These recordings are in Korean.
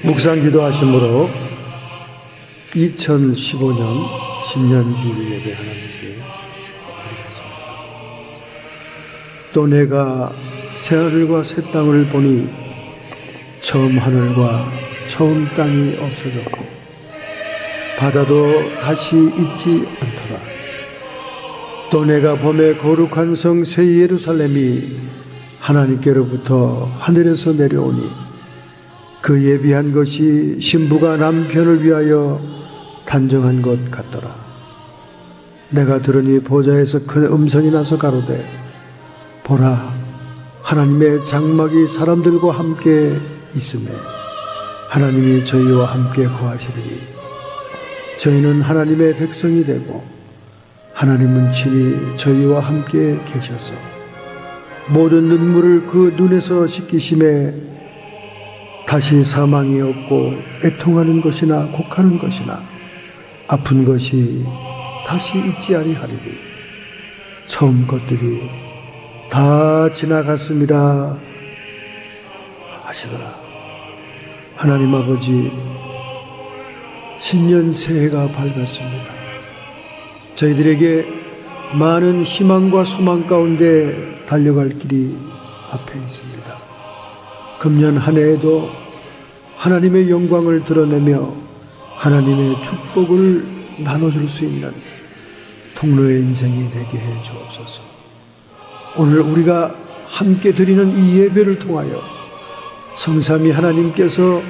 묵상 기도하심으로 2015년 신년주일 예배 하나님께 드리겠습니다. 또 내가 새하늘과 새 땅을 보니 처음 하늘과 처음 땅이 없어졌고 바다도 다시 있지 않더라. 또 내가 봄에 거룩한 성 새 예루살렘이 하나님께로부터 하늘에서 내려오니 그 예비한 것이 신부가 남편을 위하여 단정한 것 같더라. 내가 들으니 보좌에서 큰 음성이 나서 가로되 보라, 하나님의 장막이 사람들과 함께 있으매 하나님이 저희와 함께 거하시리니 저희는 하나님의 백성이 되고 하나님은 친히 저희와 함께 계셔서 모든 눈물을 그 눈에서 씻기심에 다시 사망이 없고 애통하는 것이나 곡하는 것이나 아픈 것이 다시 있지 아니하리니 처음 것들이 다 지나갔습니다 하시더라. 하나님 아버지, 신년 새해가 밝았습니다. 저희들에게 많은 희망과 소망 가운데 달려갈 길이 앞에 있습니다. 금년 한 해에도 하나님의 영광을 드러내며 하나님의 축복을 나눠줄 수 있는 통로의 인생이 되게 해 주옵소서. 오늘 우리가 함께 드리는 이 예배를 통하여 성삼위 하나님께서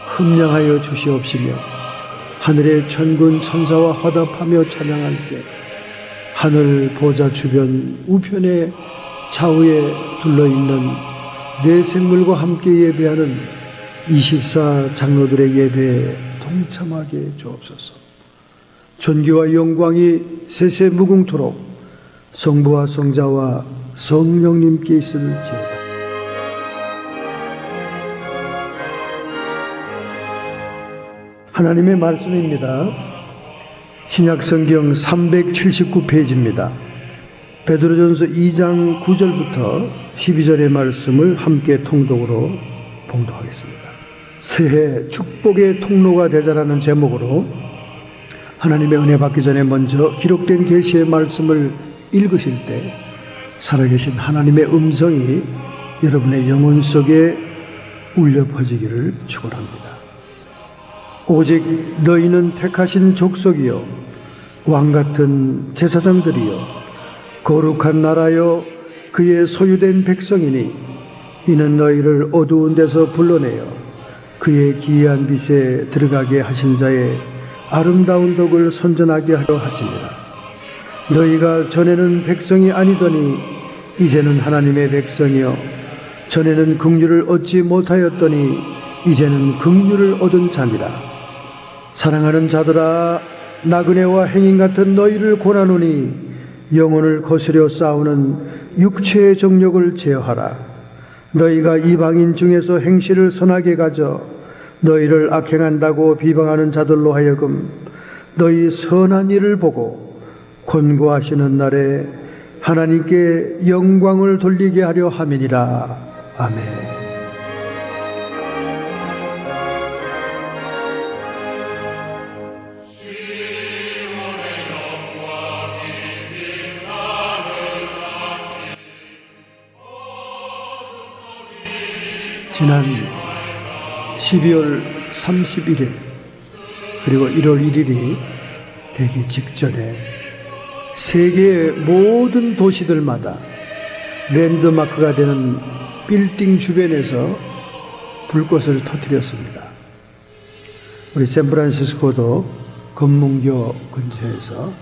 흠량하여 주시옵시며 하늘의 천군 천사와 화답하며 찬양할 때 하늘 보좌 주변 우편의 좌우에 둘러있는 내 생물과 함께 예배하는 24 장로들의 예배에 동참하게 주옵소서. 존귀와 영광이 세세 무궁토록 성부와 성자와 성령님께 있을지어다. 하나님의 말씀입니다. 신약성경 379페이지입니다. 베드로전서 2장 9절부터 12절의 말씀을 함께 통독으로 봉독하겠습니다. 새해 축복의 통로가 되자라는 제목으로 하나님의 은혜 받기 전에 먼저 기록된 계시의 말씀을 읽으실 때 살아계신 하나님의 음성이 여러분의 영혼 속에 울려 퍼지기를 축원합니다. 오직 너희는 택하신 족속이요 왕같은 제사장들이요 거룩한 나라여 그의 소유된 백성이니 이는 너희를 어두운 데서 불러내어 그의 기이한 빛에 들어가게 하신 자의 아름다운 덕을 선전하게 하려 하십니다. 너희가 전에는 백성이 아니더니 이제는 하나님의 백성이요 전에는 긍휼을 얻지 못하였더니 이제는 긍휼을 얻은 자니라. 사랑하는 자들아, 나그네와 행인 같은 너희를 권하노니 영혼을 거스려 싸우는 육체의 정욕을 제어하라. 너희가 이방인 중에서 행실을 선하게 가져 너희를 악행한다고 비방하는 자들로 하여금 너희 선한 일을 보고 권고하시는 날에 하나님께 영광을 돌리게 하려 함이니라. 아멘. 지난 12월 31일 그리고 1월 1일이 되기 직전에 세계의 모든 도시들마다 랜드마크가 되는 빌딩 주변에서 불꽃을 터뜨렸습니다. 우리 샌프란시스코도 금문교 근처에서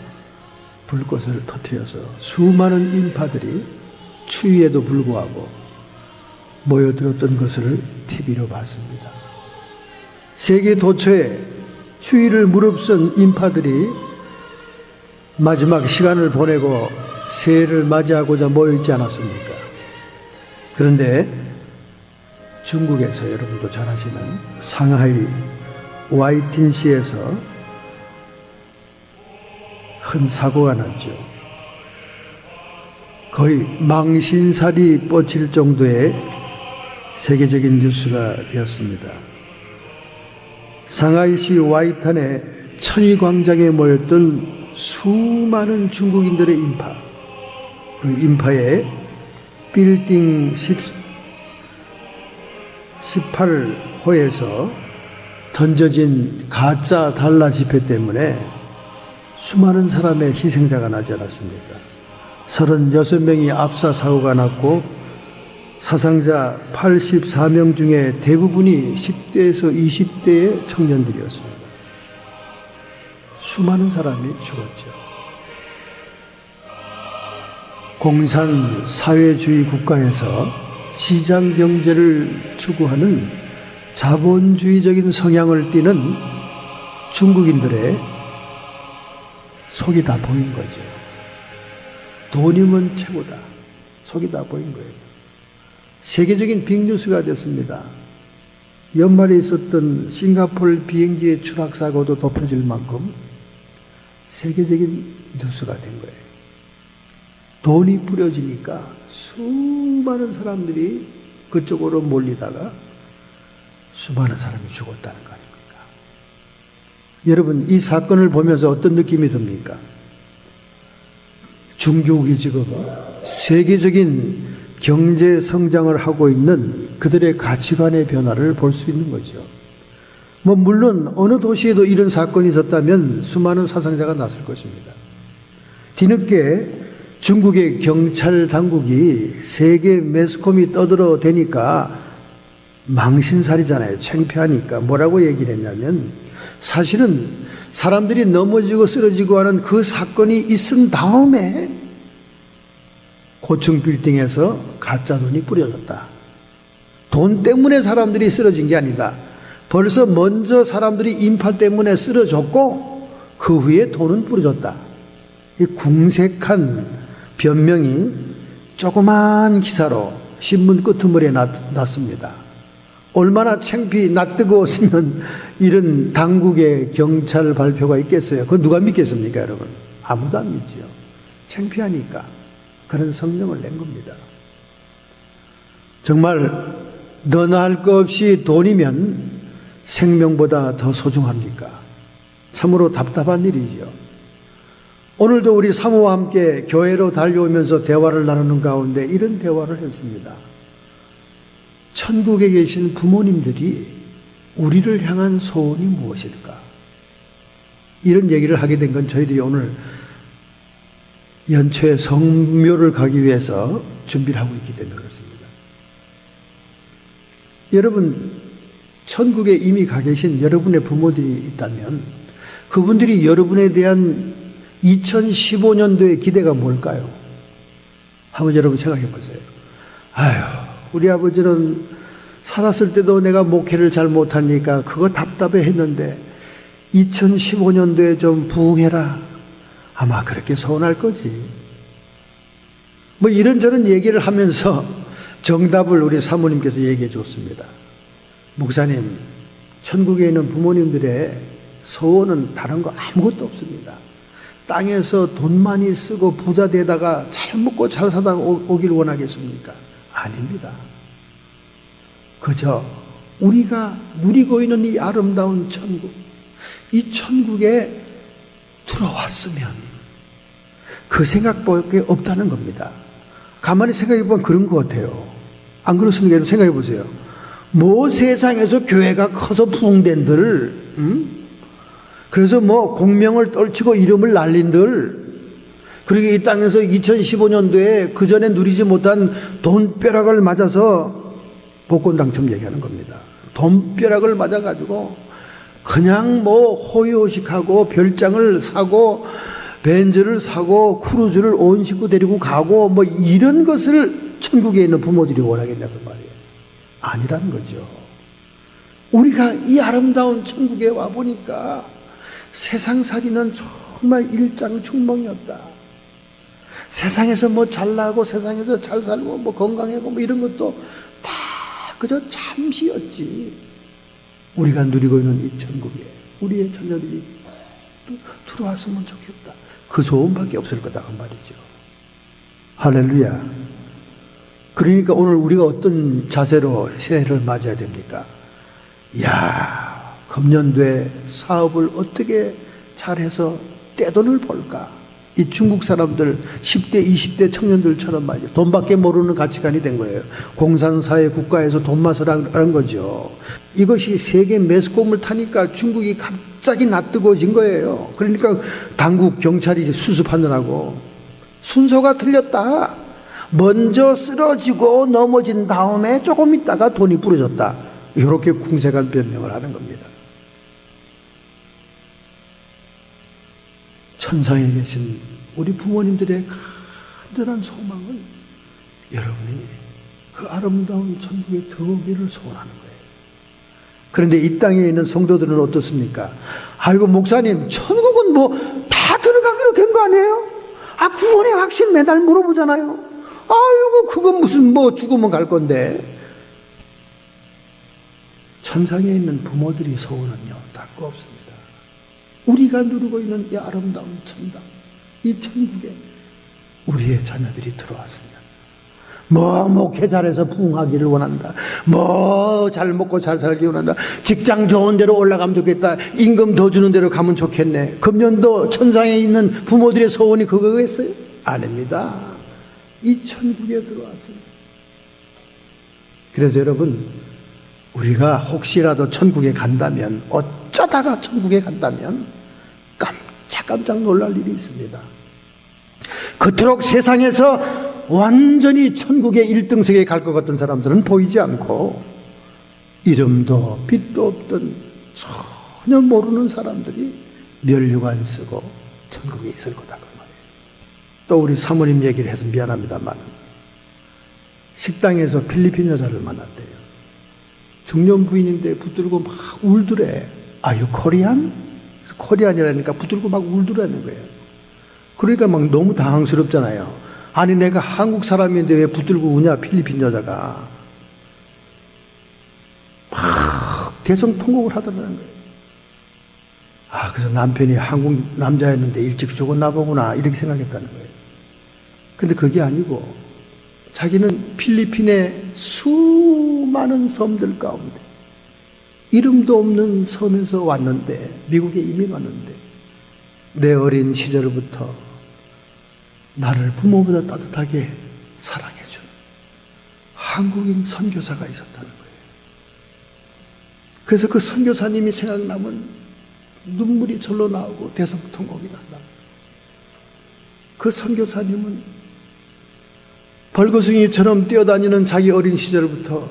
불꽃을 터뜨려서 수많은 인파들이 추위에도 불구하고 모여들었던 것을 TV로 봤습니다. 세계 도처에 추위를 무릅쓴 인파들이 마지막 시간을 보내고 새해를 맞이하고자 모여있지 않았습니까? 그런데 중국에서 여러분도 잘 아시는 상하이 와이틴시에서 큰 사고가 났죠. 거의 망신살이 뻗칠 정도의 세계적인 뉴스가 되었습니다. 상하이시 와이탄의 천의광장에 모였던 수많은 중국인들의 인파, 그 인파에 빌딩 18호에서 던져진 가짜 달라 지폐 때문에 수많은 사람의 희생자가 나지 않았습니까? 36명이 압사 사고가 났고 사상자 84명 중에 대부분이 10대에서 20대의 청년들이었습니다. 수많은 사람이 죽었죠. 공산 사회주의 국가에서 시장 경제를 추구하는 자본주의적인 성향을 띠는 중국인들의 속이 다 보인 거죠. 돈이면 최고다. 속이 다 보인 거예요. 세계적인 빅뉴스가 됐습니다. 연말에 있었던 싱가포르 비행기의 추락사고도 덮여질 만큼 세계적인 뉴스가 된 거예요. 돈이 뿌려지니까 수많은 사람들이 그쪽으로 몰리다가 수많은 사람이 죽었다는 거 아닙니까? 여러분, 이 사건을 보면서 어떤 느낌이 듭니까? 중국이 지금 세계적인 경제 성장을 하고 있는 그들의 가치관의 변화를 볼 수 있는 거죠. 물론 어느 도시에도 이런 사건이 있었다면 수많은 사상자가 났을 것입니다. 뒤늦게 중국의 경찰 당국이 세계 매스컴이 떠들어대니까 망신살이잖아요. 창피하니까 뭐라고 얘기를 했냐면, 사실은 사람들이 넘어지고 쓰러지고 하는 그 사건이 있은 다음에 고층 빌딩에서 가짜 돈이 뿌려졌다. 돈 때문에 사람들이 쓰러진 게 아니다. 벌써 먼저 사람들이 인파 때문에 쓰러졌고 그 후에 돈은 뿌려졌다. 이 궁색한 변명이 조그만 기사로 신문 끄트머리에 났습니다. 얼마나 낯뜨거웠으면 이런 당국의 경찰 발표가 있겠어요. 그거 누가 믿겠습니까, 여러분? 아무도 안 믿지요. 창피하니까 그런 성명을 낸 겁니다. 정말 너나 할 것 없이 돈이면 생명보다 더 소중합니까? 참으로 답답한 일이죠. 오늘도 우리 사모와 함께 교회로 달려오면서 대화를 나누는 가운데 이런 대화를 했습니다. 천국에 계신 부모님들이 우리를 향한 소원이 무엇일까? 이런 얘기를 하게 된 건 저희들이 오늘 연초에 성묘를 가기 위해서 준비를 하고 있기 때문에 그렇습니다. 여러분, 천국에 이미 가 계신 여러분의 부모들이 있다면 그분들이 여러분에 대한 2015년도의 기대가 뭘까요? 한번 여러분 생각해 보세요. 아휴, 우리 아버지는 살았을 때도 내가 목회를 잘 못하니까 그거 답답해 했는데 2015년도에 좀 부흥해라. 아마 그렇게 서운할 거지. 이런저런 얘기를 하면서 정답을 우리 사모님께서 얘기해 줬습니다. 목사님, 천국에 있는 부모님들의 소원은 다른 거 아무것도 없습니다. 땅에서 돈 많이 쓰고 부자 되다가 잘 먹고 잘 사다가 오길 원하겠습니까? 아닙니다. 그저 우리가 누리고 있는 이 아름다운 천국, 이 천국에 들어왔으면 그 생각밖에 없다는 겁니다. 가만히 생각해 보면 그런 것 같아요. 안 그렇습니까? 여러분 생각해 보세요. 세상에서 교회가 커서 부흥된들, 그래서 공명을 떨치고 이름을 날린들, 그리고 이 땅에서 2015년도에 그 전에 누리지 못한 돈벼락을 맞아서 복권 당첨 얘기하는 겁니다. 돈벼락을 맞아가지고 그냥 호의호식하고 별장을 사고 벤츠를 사고 크루즈를 온 식구 데리고 가고 이런 것을 천국에 있는 부모들이 원하겠냐고 말이에요. 아니라는 거죠. 우리가 이 아름다운 천국에 와보니까 세상살이는 정말 일장춘몽이었다. 세상에서 잘나고 세상에서 잘 살고 건강하고 이런 것도 다 그저 잠시였지. 우리가 누리고 있는 이 천국에 우리의 자녀들이 들어왔으면 좋겠다. 그 소원밖에 없을 거다 그 말이죠. 할렐루야. 그러니까 오늘 우리가 어떤 자세로 새해를 맞아야 됩니까? 이야, 금년도에 사업을 어떻게 잘해서 떼돈을 벌까? 이 중국 사람들 10대, 20대 청년들처럼 말이죠. 돈밖에 모르는 가치관이 된 거예요. 공산사회 국가에서 돈 맛을 하는 거죠. 이것이 세계 매스컴을 타니까 중국이 갑자기 낯뜨거워진 거예요. 그러니까 당국, 경찰이 수습하느라고 순서가 틀렸다. 먼저 쓰러지고 넘어진 다음에 조금 있다가 돈이 부러졌다. 이렇게 궁색한 변명을 하는 겁니다. 천상에 계신 우리 부모님들의 간절한 소망은 여러분이 그 아름다운 천국에 들어오기를 소원하는 거예요. 그런데 이 땅에 있는 성도들은 어떻습니까? 아이고 목사님, 천국은 뭐 다 들어가기로 된 거 아니에요? 아, 구원의 확신 매달 물어보잖아요. 아이고 그건 무슨 뭐 죽으면 갈 건데. 천상에 있는 부모들이 소원은요 닦고 없습니다. 우리가 누리고 있는 이 아름다운 천당, 이 천국에 우리의 자녀들이 들어왔습니다. 뭐 목회 잘해서 부흥하기를 원한다. 뭐 잘 먹고 잘 살기 원한다. 직장 좋은 데로 올라가면 좋겠다. 임금 더 주는 데로 가면 좋겠네. 금년도 천상에 있는 부모들의 소원이 그거겠어요? 아닙니다. 이 천국에 들어왔습니다. 그래서 여러분, 우리가 혹시라도 천국에 간다면, 어쩌다가 천국에 간다면 깜짝 놀랄 일이 있습니다. 그토록 세상에서 완전히 천국의 1등석에 갈 것 같은 사람들은 보이지 않고 이름도 빛도 없던 전혀 모르는 사람들이 면류관 쓰고 천국에 있을 거다 그 말이에요. 또 우리 사모님 얘기를 해서 미안합니다만 식당에서 필리핀 여자를 만났대요. 중년 부인인데 붙들고 막 울더래. Are you Korean? 코리안이라니까 붙들고 막 울더라는 거예요. 그러니까 막 너무 당황스럽잖아요. 아니 내가 한국 사람인데 왜 붙들고 우냐, 필리핀 여자가. 막 대성통곡을 하더라는 거예요. 아, 그래서 남편이 한국 남자였는데 일찍 죽었나 보구나 이렇게 생각했다는 거예요. 근데 그게 아니고 자기는 필리핀의 수많은 섬들 가운데 이름도 없는 섬에서 왔는데, 미국에 이민 왔는데 내 어린 시절부터 나를 부모보다 따뜻하게 사랑해준 한국인 선교사가 있었다는 거예요. 그래서 그 선교사님이 생각나면 눈물이 절로 나오고 대성통곡이 난다. 그 선교사님은 벌거숭이처럼 뛰어다니는 자기 어린 시절부터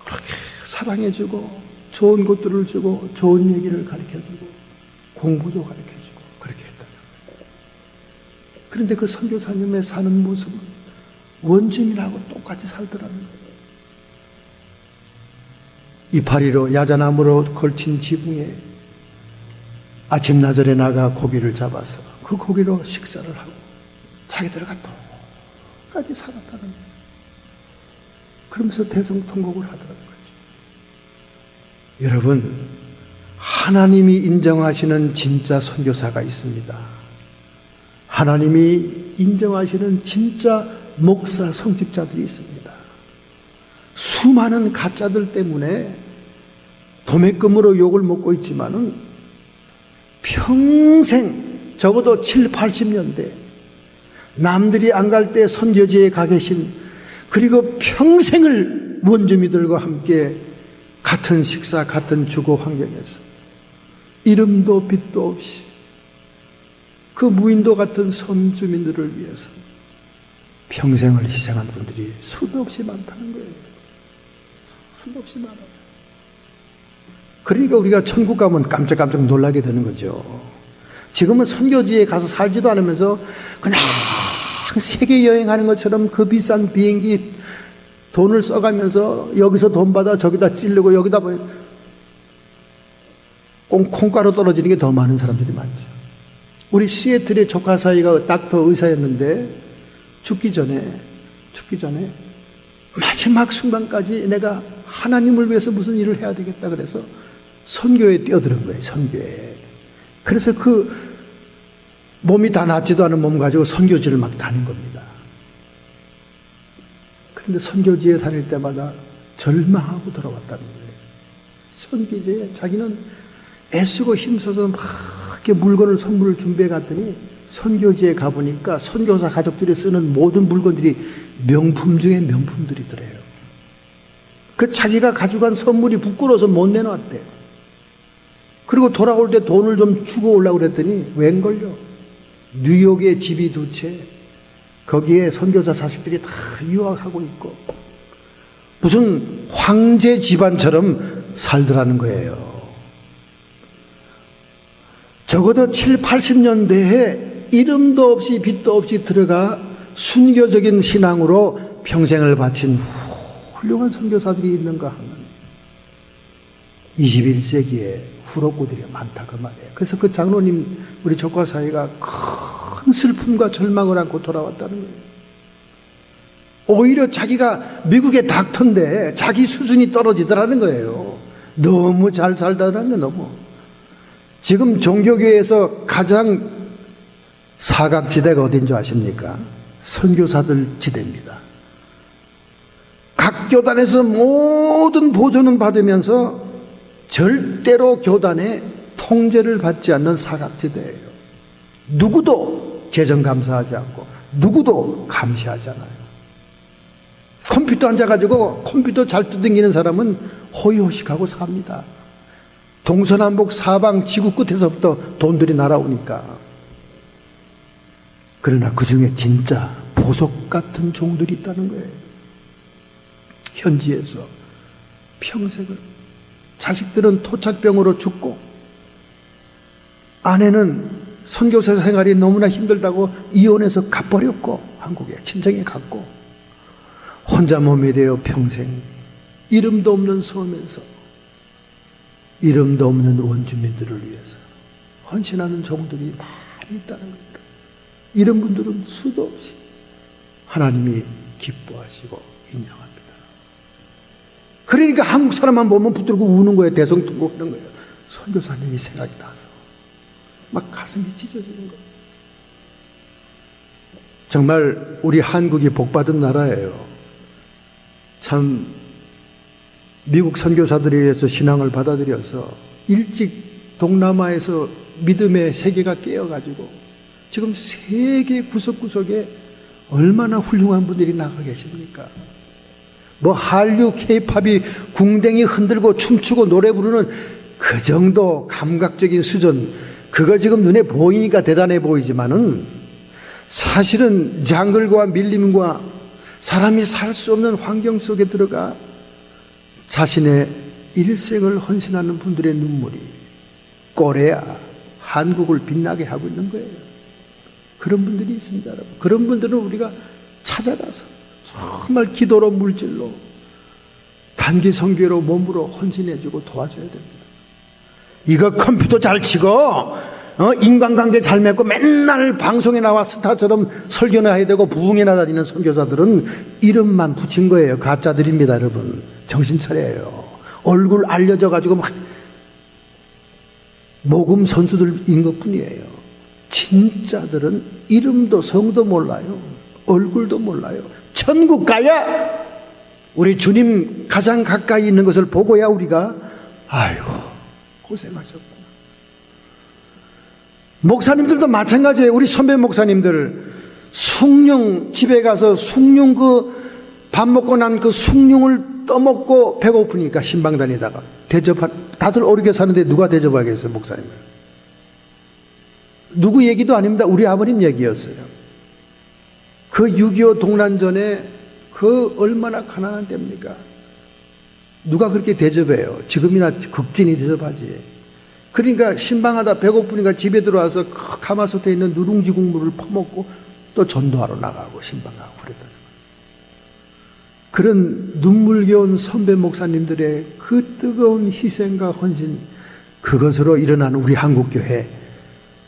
그렇게 사랑해주고 좋은 것들을 주고 좋은 얘기를 가르쳐주고 공부도 가르쳐주고 그렇게 했다는 거예요. 그런데 그 선교사님의 사는 모습은 원주민하고 똑같이 살더라는 거예요. 이파리로 야자나무로 걸친 지붕에 아침나절에 나가 고기를 잡아서 그 고기로 식사를 하고 자기들과 똑같이 살았다는 거예요. 그러면서 대성통곡을 하더라는 거예요. 여러분, 하나님이 인정하시는 진짜 선교사가 있습니다. 하나님이 인정하시는 진짜 목사 성직자들이 있습니다. 수많은 가짜들 때문에 도매금으로 욕을 먹고 있지만은 평생 적어도 7, 80년대 남들이 안 갈 때 선교지에 가 계신, 그리고 평생을 원주민들과 함께 같은 식사, 같은 주거 환경에서 이름도 빛도 없이 그 무인도 같은 섬 주민들을 위해서 평생을 희생한 분들이 수도 없이 많다는 거예요. 수도 없이 많아요. 그러니까 우리가 천국 가면 깜짝깜짝 놀라게 되는 거죠. 지금은 선교지에 가서 살지도 않으면서 그냥 세계 여행하는 것처럼 그 비싼 비행기 돈을 써가면서 여기서 돈 받아 저기다 찌르고 여기다 콩가루 떨어지는 게 더 많은 사람들이 많죠. 우리 시애틀의 조카 사이가 닥터 의사였는데 죽기 전에 마지막 순간까지 내가 하나님을 위해서 무슨 일을 해야 되겠다 그래서 선교에 뛰어드는 거예요. 선교에. 그래서 그 몸이 다 낫지도 않은 몸 가지고 선교지를 막 다닌 겁니다. 그런데 선교지에 다닐 때마다 절망하고 돌아왔다는 거예요. 선교제에 자기는 애쓰고 힘써서 막 이렇게 물건을 선물을 준비해 갔더니 선교지에 가보니까 선교사 가족들이 쓰는 모든 물건들이 명품 중에 명품들이더래요. 그 자기가 가져간 선물이 부끄러워서 못 내놨대. 그리고 돌아올 때 돈을 좀 주고 오려고 그랬더니 웬걸요? 뉴욕에 집이 2채, 거기에 선교사 자식들이 다 유학하고 있고 무슨 황제 집안처럼 살더라는 거예요. 적어도 7, 80년대에 이름도 없이 빛도 없이 들어가 순교적인 신앙으로 평생을 바친 훌륭한 선교사들이 있는가 하면 21세기에 후로구들이 많다 그 말이에요. 그래서 그 장로님 우리 조카 사이가 큰 슬픔과 절망을 안고 돌아왔다는 거예요. 오히려 자기가 미국의 닥터인데 자기 수준이 떨어지더라는 거예요. 너무 잘 살다는 게 너무. 지금 종교계에서 가장 사각지대가 어딘 줄 아십니까? 선교사들 지대입니다. 각 교단에서 모든 보조는 받으면서 절대로 교단의 통제를 받지 않는 사각지대예요. 누구도 재정 감사하지 않고 누구도 감시하지 않아요. 컴퓨터 앉아가지고 컴퓨터 잘 두들기는 사람은 호의호식하고 삽니다. 동서남북 사방 지구 끝에서부터 돈들이 날아오니까. 그러나 그 중에 진짜 보석 같은 종들이 있다는 거예요. 현지에서 평생을. 자식들은 토착병으로 죽고 아내는 선교사 생활이 너무나 힘들다고 이혼해서 가버렸고 한국에 친정에 갔고 혼자 몸이 되어 평생 이름도 없는 섬에서 이름도 없는 원주민들을 위해서 헌신하는 종들이 많이 있다는 겁니다. 이런 분들은 수도 없이 하나님이 기뻐하시고 인정합니다. 그러니까 한국 사람만 보면 붙들고 우는 거예요. 대성통곡 하는 거예요. 선교사님이 생각이 나서 막 가슴이 찢어지는 거예요. 정말 우리 한국이 복받은 나라예요. 참 미국 선교사들에 의해서 신앙을 받아들여서 일찍 동남아에서 믿음의 세계가 깨어가지고 지금 세계 구석구석에 얼마나 훌륭한 분들이 나가 계십니까? 뭐 한류 K-팝이 궁뎅이 흔들고 춤추고 노래 부르는 그 정도 감각적인 수준, 그거 지금 눈에 보이니까 대단해 보이지만은 사실은 장글과 밀림과 사람이 살 수 없는 환경 속에 들어가 자신의 일생을 헌신하는 분들의 눈물이 꼴에야 한국을 빛나게 하고 있는 거예요. 그런 분들이 있습니다, 여러분. 그런 분들은 우리가 찾아가서 정말 기도로 물질로 단기 선교로 몸으로 헌신해주고 도와줘야 됩니다. 이거 컴퓨터 잘 치고 인간관계 잘 맺고 맨날 방송에 나와 스타처럼 설교나 해야 되고 부흥회나 다니는 선교사들은 이름만 붙인 거예요. 가짜들입니다, 여러분. 정신 차려요. 얼굴 알려져가지고 막 모금 선수들인 것뿐이에요. 진짜들은 이름도 성도 몰라요. 얼굴도 몰라요. 천국 가야 우리 주님 가장 가까이 있는 것을 보고야 우리가 아이고 고생하셨구나. 목사님들도 마찬가지예요. 우리 선배 목사님들 숭늉 집에 가서 숭늉 그 밥 먹고 난 그 숭늉을 떠먹고 배고프니까 신방 다니다가 다들 어렵게 사는데 누가 대접하겠어요, 목사님? 누구 얘기도 아닙니다. 우리 아버님 얘기였어요. 그 6.25 동란전에 그 얼마나 가난한 때입니까? 누가 그렇게 대접해요? 지금이나 극진히 대접하지. 그러니까 신방하다 배고프니까 집에 들어와서 가마솥에 있는 누룽지 국물을 퍼먹고 또 전도하러 나가고 신방하고 그랬다는 거예요. 그런 눈물겨운 선배 목사님들의 그 뜨거운 희생과 헌신, 그것으로 일어난 우리 한국교회,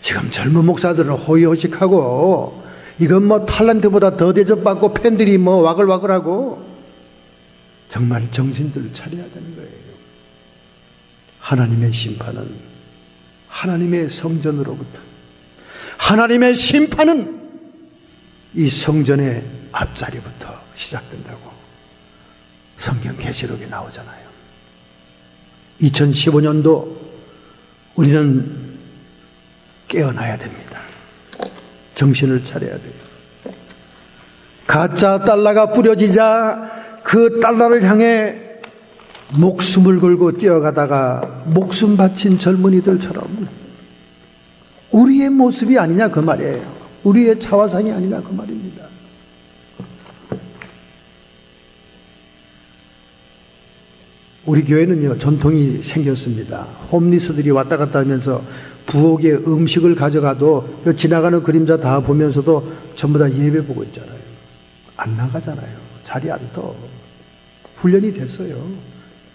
지금 젊은 목사들은 호의호식하고 이건 뭐 탤런트보다 더 대접받고 팬들이 뭐 와글와글하고 정말 정신들을 차려야 되는 거예요. 하나님의 심판은 하나님의 성전으로부터, 하나님의 심판은 이 성전의 앞자리부터 시작된다고 성경 계시록에 나오잖아요. 2015년도 우리는 깨어나야 됩니다. 정신을 차려야 돼요. 가짜 달러가 뿌려지자 그 달러를 향해 목숨을 걸고 뛰어가다가 목숨 바친 젊은이들처럼 우리의 모습이 아니냐 그 말이에요. 우리의 자화상이 아니냐 그 말입니다. 우리 교회는요 전통이 생겼습니다. 홈리스들이 왔다 갔다 하면서 부엌에 음식을 가져가도 지나가는 그림자 다 보면서도 전부 다 예배 보고 있잖아요. 안 나가잖아요. 자리 안 떠. 훈련이 됐어요.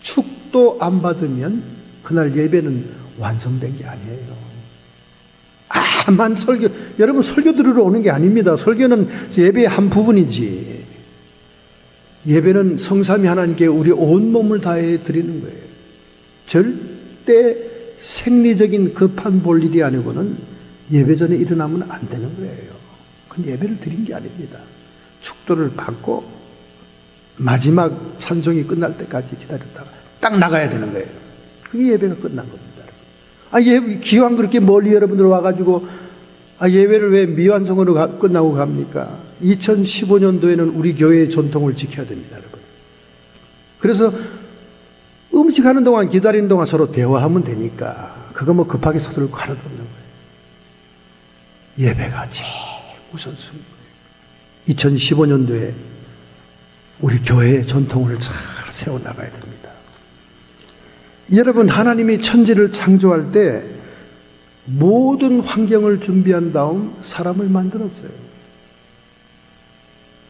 축도 안 받으면 그날 예배는 완성된 게 아니에요. 설교, 여러분 설교 들으러 오는 게 아닙니다. 설교는 예배의 한 부분이지. 예배는 성삼위 하나님께 우리 온몸을 다해 드리는 거예요. 절대 생리적인 급한 볼 일이 아니고는 예배 전에 일어나면 안 되는 거예요. 그건 예배를 드린 게 아닙니다. 축도를 받고 마지막 찬송이 끝날 때까지 기다렸다가 딱 나가야 되는 거예요. 그게 예배가 끝난 겁니다. 기왕 그렇게 멀리 여러분들 와가지고 예배를 왜 미완성으로 끝나고 갑니까? 2015년도에는 우리 교회의 전통을 지켜야 됩니다, 여러분. 그래서 음식하는 동안 기다리는 동안 서로 대화하면 되니까 그거 뭐 급하게 서둘러 하나도 없는 거예요. 예배가 제일 우선순위예요. 2015년도에 우리 교회의 전통을 잘 세워나가야 됩니다. 여러분, 하나님이 천지를 창조할 때 모든 환경을 준비한 다음 사람을 만들었어요.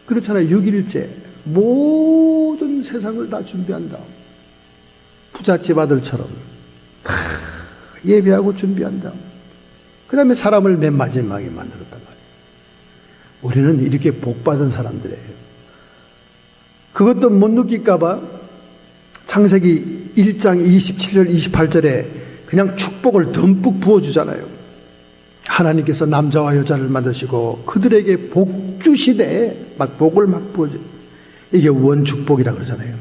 그렇잖아요. 6일째 모든 세상을 다 준비한 다음 부잣집 아들처럼 다 예배하고 준비한 다음 그 다음에 사람을 맨 마지막에 만들었단 말이에요. 우리는 이렇게 복받은 사람들이에요. 그것도 못 느낄까 봐 창세기 1장 27절 28절에 그냥 축복을 듬뿍 부어주잖아요. 하나님께서 남자와 여자를 만드시고 그들에게 복 주시되 막 복을 막 부어줘요. 이게 원축복이라고 그러잖아요.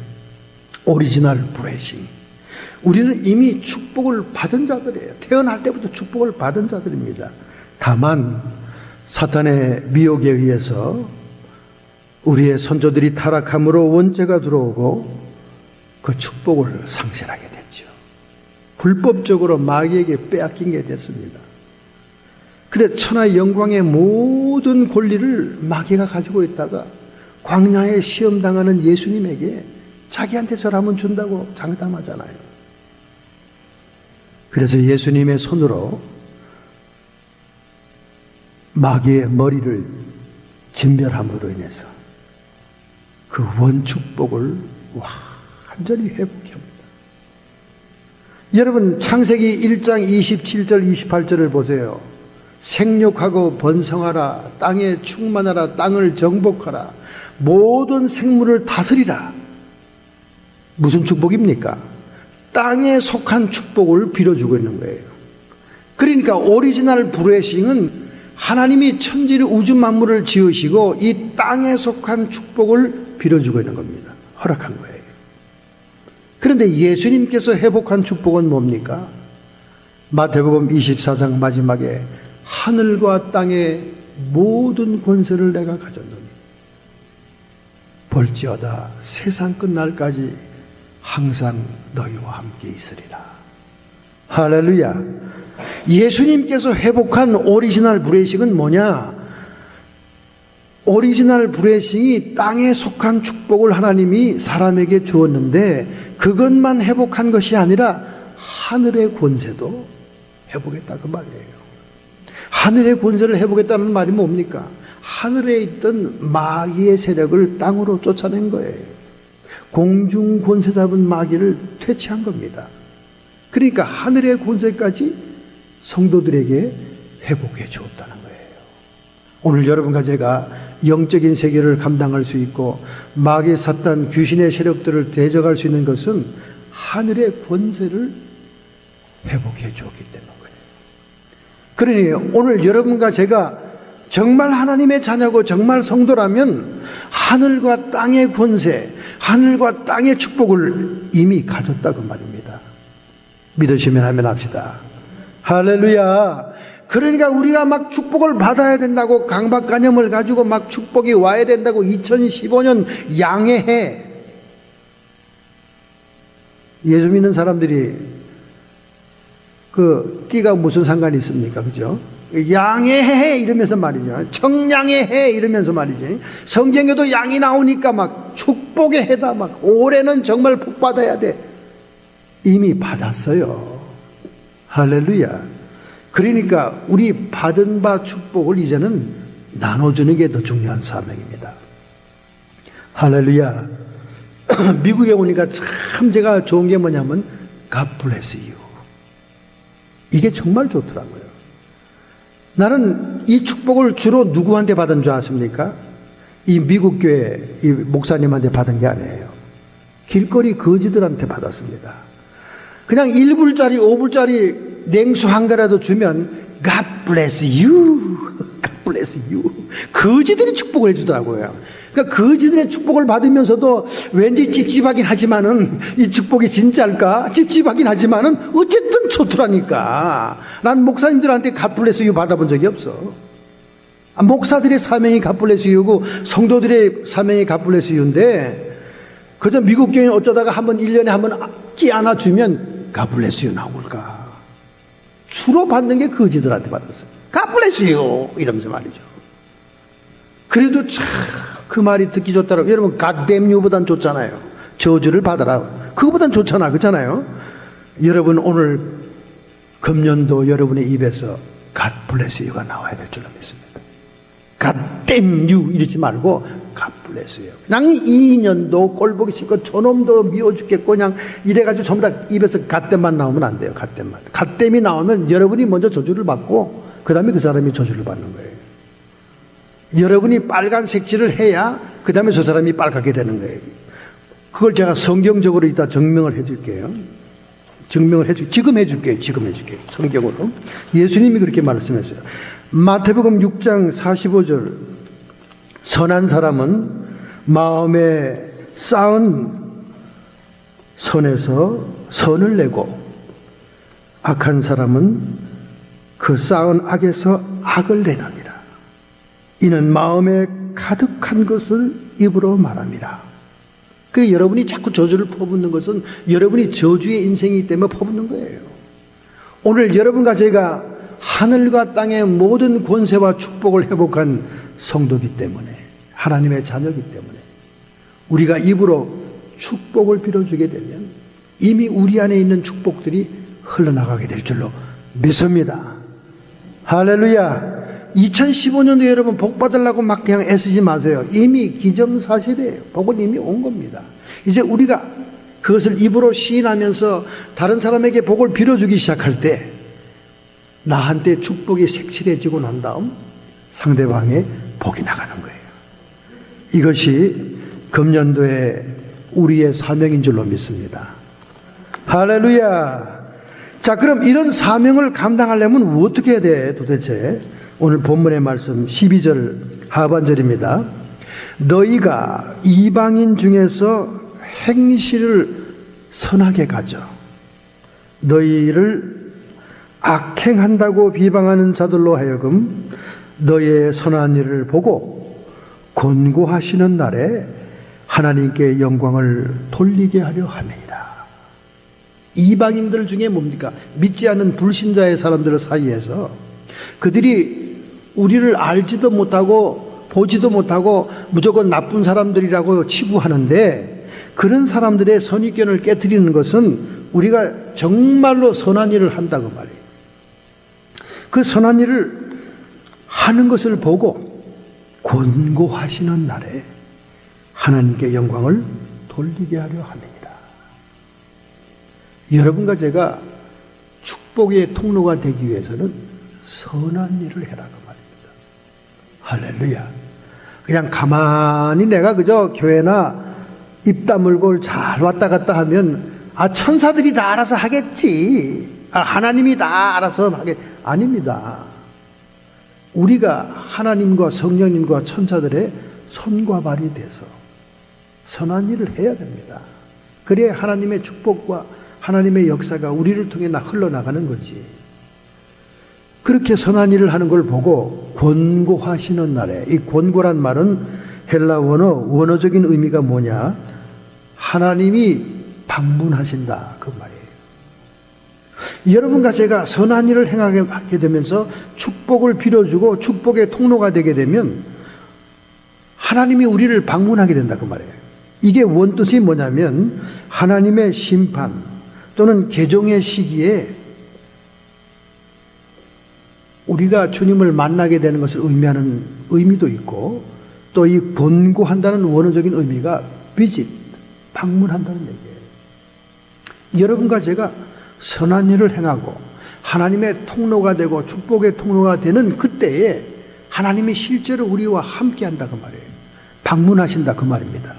오리지널 블레싱. 우리는 이미 축복을 받은 자들이에요. 태어날 때부터 축복을 받은 자들입니다. 다만 사탄의 미혹에 의해서 우리의 선조들이 타락함으로 원죄가 들어오고 그 축복을 상실하게 됐죠. 불법적으로 마귀에게 빼앗긴 게 됐습니다. 그래 천하의 영광의 모든 권리를 마귀가 가지고 있다가 광야에 시험당하는 예수님에게 자기한테 절하면 준다고 장담하잖아요. 그래서 예수님의 손으로 마귀의 머리를 진멸함으로 인해서 그 원축복을 완전히 회복합니다. 여러분 창세기 1장 27절 28절을 보세요. 생육하고 번성하라, 땅에 충만하라, 땅을 정복하라, 모든 생물을 다스리라. 무슨 축복입니까? 땅에 속한 축복을 빌어주고 있는 거예요. 그러니까 오리지널 블레싱은 하나님이 천지를 우주 만물을 지으시고 이 땅에 속한 축복을 빌어주고 있는 겁니다. 허락한 거예요. 그런데 예수님께서 회복한 축복은 뭡니까? 마태복음 24장 마지막에 하늘과 땅의 모든 권세를 내가 가졌노니 볼지어다 세상 끝날까지 항상 너희와 함께 있으리라. 할렐루야. 예수님께서 회복한 오리지널 블레싱은 뭐냐? 오리지널 블레싱이 땅에 속한 축복을 하나님이 사람에게 주었는데 그것만 회복한 것이 아니라 하늘의 권세도 회복했다 그 말이에요. 하늘의 권세를 회복했다는 말이 뭡니까? 하늘에 있던 마귀의 세력을 땅으로 쫓아낸 거예요. 공중 권세 잡은 마귀를 퇴치한 겁니다. 그러니까 하늘의 권세까지 성도들에게 회복해 주었다는 거예요. 오늘 여러분과 제가 영적인 세계를 감당할 수 있고 마귀 사탄 귀신의 세력들을 대적할 수 있는 것은 하늘의 권세를 회복해 주었기 때문인 거예요. 그러니 오늘 여러분과 제가 정말 하나님의 자녀고 정말 성도라면 하늘과 땅의 권세, 하늘과 땅의 축복을 이미 가졌다고 말입니다. 믿으시면 하면 합시다. 할렐루야. 그러니까 우리가 막 축복을 받아야 된다고, 강박관념을 가지고 막 축복이 와야 된다고 2015년 양의 해. 예수 믿는 사람들이 그 띠가 무슨 상관이 있습니까? 그죠? 양의 해 이러면서 말이죠. 청량의 해 이러면서 말이지. 성경에도 양이 나오니까 막 축복의 해다. 막 올해는 정말 복 받아야 돼. 이미 받았어요. 할렐루야. 그러니까 우리 받은 바 축복을 이제는 나눠주는 게 더 중요한 사명입니다. 할렐루야. 미국에 오니까 참 제가 좋은 게 뭐냐면 God bless you. 이게 정말 좋더라고요. 나는 이 축복을 주로 누구한테 받은 줄 아십니까? 이 미국 교회 이 목사님한테 받은 게 아니에요. 길거리 거지들한테 받았습니다. 그냥 1불짜리 5불짜리 냉수 한 개라도 주면 God bless you, God bless you. 거지들이 축복을 해주더라고요. 그러니까 거지들의 축복을 받으면서도 왠지 찝찝하긴 하지만은 이 축복이 진짜일까? 찝찝하긴 하지만은 어쨌든 좋더라니까. 난 목사님들한테 God bless you 받아본 적이 없어. 목사들의 사명이 God bless you고 성도들의 사명이 God bless you인데 그저 미국 교회는 어쩌다가 한번 1년에 한번 끼 안아주면 God bless you 나올까? 주로 받는 게 거지들한테 받았어요. God bless you 이러면서 말이죠. 그래도 참 그 말이 듣기 좋더라고요. 여러분 God damn you보단 좋잖아요. 저주를 받아라. 그거보단 좋잖아. 그렇잖아요. 여러분 오늘 금년도 여러분의 입에서 God bless you가 나와야 될 줄로 믿습니다. God damn you 이러지 말고 God bless you. 그냥 2년도 꼴보기 싫고 저놈도 미워 죽겠고 그냥 이래가지고 전부 다 입에서 God damn만 나오면 안 돼요. God damn만. God damn이 나오면 여러분이 먼저 저주를 받고 그 다음에 그 사람이 저주를 받는 거예요. 여러분이 빨간 색칠을 해야 그 다음에 저 사람이 빨갛게 되는 거예요. 그걸 제가 성경적으로 이따 증명을 해줄게요. 지금 해줄게요. 성경으로. 예수님이 그렇게 말씀했어요. 마태복음 6장 45절. 선한 사람은 마음에 쌓은 선에서 선을 내고 악한 사람은 그 쌓은 악에서 악을 내느니라. 이는 마음에 가득한 것을 입으로 말합니다. 그 여러분이 자꾸 저주를 퍼붓는 것은 여러분이 저주의 인생이기 때문에 퍼붓는 거예요. 오늘 여러분과 제가 하늘과 땅의 모든 권세와 축복을 회복한 성도기 때문에 하나님의 자녀이기 때문에 우리가 입으로 축복을 빌어주게 되면 이미 우리 안에 있는 축복들이 흘러나가게 될 줄로 믿습니다. 할렐루야. 2015년도에 여러분 복 받으려고 막 그냥 애쓰지 마세요. 이미 기정사실이에요. 복은 이미 온 겁니다. 이제 우리가 그것을 입으로 시인하면서 다른 사람에게 복을 빌어주기 시작할 때 나한테 축복이 색칠해지고 난 다음 상대방의 복이 나가는 거예요. 이것이 금년도에 우리의 사명인 줄로 믿습니다. 할렐루야. 자, 그럼 이런 사명을 감당하려면 어떻게 해야 돼 도대체? 오늘 본문의 말씀 12절 하반절입니다. 너희가 이방인 중에서 행실을 선하게 가져 너희를 악행한다고 비방하는 자들로 하여금 너희의 선한 일을 보고 권고하시는 날에 하나님께 영광을 돌리게 하려 함이니라. 이방인들 중에 뭡니까? 믿지 않는 불신자의 사람들 사이에서 그들이 우리를 알지도 못하고 보지도 못하고 무조건 나쁜 사람들이라고 치부하는데 그런 사람들의 선입견을 깨트리는 것은 우리가 정말로 선한 일을 한다고 말이에요. 그 선한 일을 하는 것을 보고 권고하시는 날에 하나님께 영광을 돌리게 하려 합니다. 여러분과 제가 축복의 통로가 되기 위해서는 선한 일을 해라고 말입니다. 할렐루야. 그냥 가만히 내가 그저 교회나 입 다물고 잘 왔다 갔다 하면 천사들이 다 알아서 하겠지. 하나님이 다 알아서 하겠지. 아닙니다. 우리가 하나님과 성령님과 천사들의 손과 발이 돼서 선한 일을 해야 됩니다. 그래야 하나님의 축복과 하나님의 역사가 우리를 통해 흘러나가는 거지. 그렇게 선한 일을 하는 걸 보고 권고하시는 날에, 이 권고란 말은 헬라 원어적인 의미가 뭐냐? 하나님이 방문하신다, 그 말이에요. 여러분과 제가 선한 일을 행하게 되면서 축복을 빌어주고 축복의 통로가 되게 되면 하나님이 우리를 방문하게 된다, 그 말이에요. 이게 원뜻이 뭐냐면 하나님의 심판 또는 개종의 시기에 우리가 주님을 만나게 되는 것을 의미하는 의미도 있고, 또 이 권고한다는 원어적인 의미가 visit, 방문한다는 얘기예요. 여러분과 제가 선한 일을 행하고 하나님의 통로가 되고 축복의 통로가 되는 그때에 하나님이 실제로 우리와 함께 한다, 그 말이에요. 방문하신다, 그 말입니다.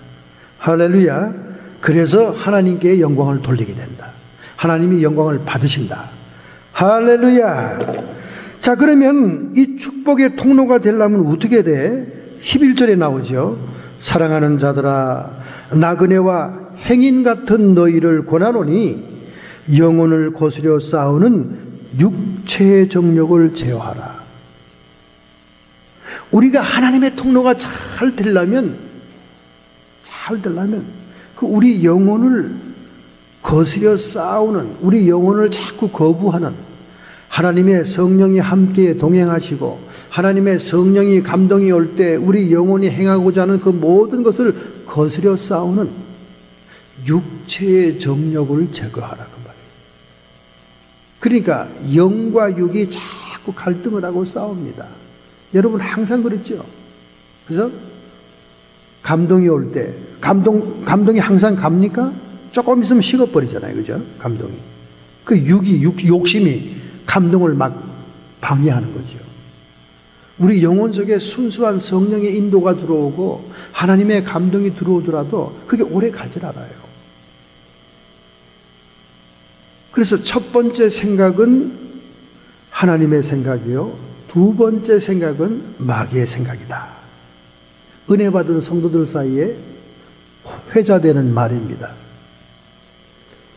할렐루야. 그래서 하나님께 영광을 돌리게 된다. 하나님이 영광을 받으신다. 할렐루야. 자, 그러면 이 축복의 통로가 되려면 어떻게 돼? 11절에 나오죠. 사랑하는 자들아, 나그네와 행인 같은 너희를 권하노니 영혼을 거스려 싸우는 육체의 정욕을 제어하라. 우리가 하나님의 통로가 잘 되려면 그 우리 영혼을 거스려 싸우는, 우리 영혼을 자꾸 거부하는, 하나님의 성령이 함께 동행하시고 하나님의 성령이 감동이 올 때 우리 영혼이 행하고자 하는 그 모든 것을 거스려 싸우는 육체의 정욕을 제거하라, 그 말이에요. 그러니까 영과 육이 자꾸 갈등을 하고 싸웁니다. 여러분 항상 그랬죠? 그래서 감동이 올 때 감동이 항상 갑니까? 조금 있으면 식어버리잖아요, 그죠? 감동이. 그 욕심이 감동을 막 방해하는 거죠. 우리 영혼 속에 순수한 성령의 인도가 들어오고 하나님의 감동이 들어오더라도 그게 오래 가지 않아요. 그래서 첫 번째 생각은 하나님의 생각이요, 두 번째 생각은 마귀의 생각이다. 은혜 받은 성도들 사이에 회자되는 말입니다.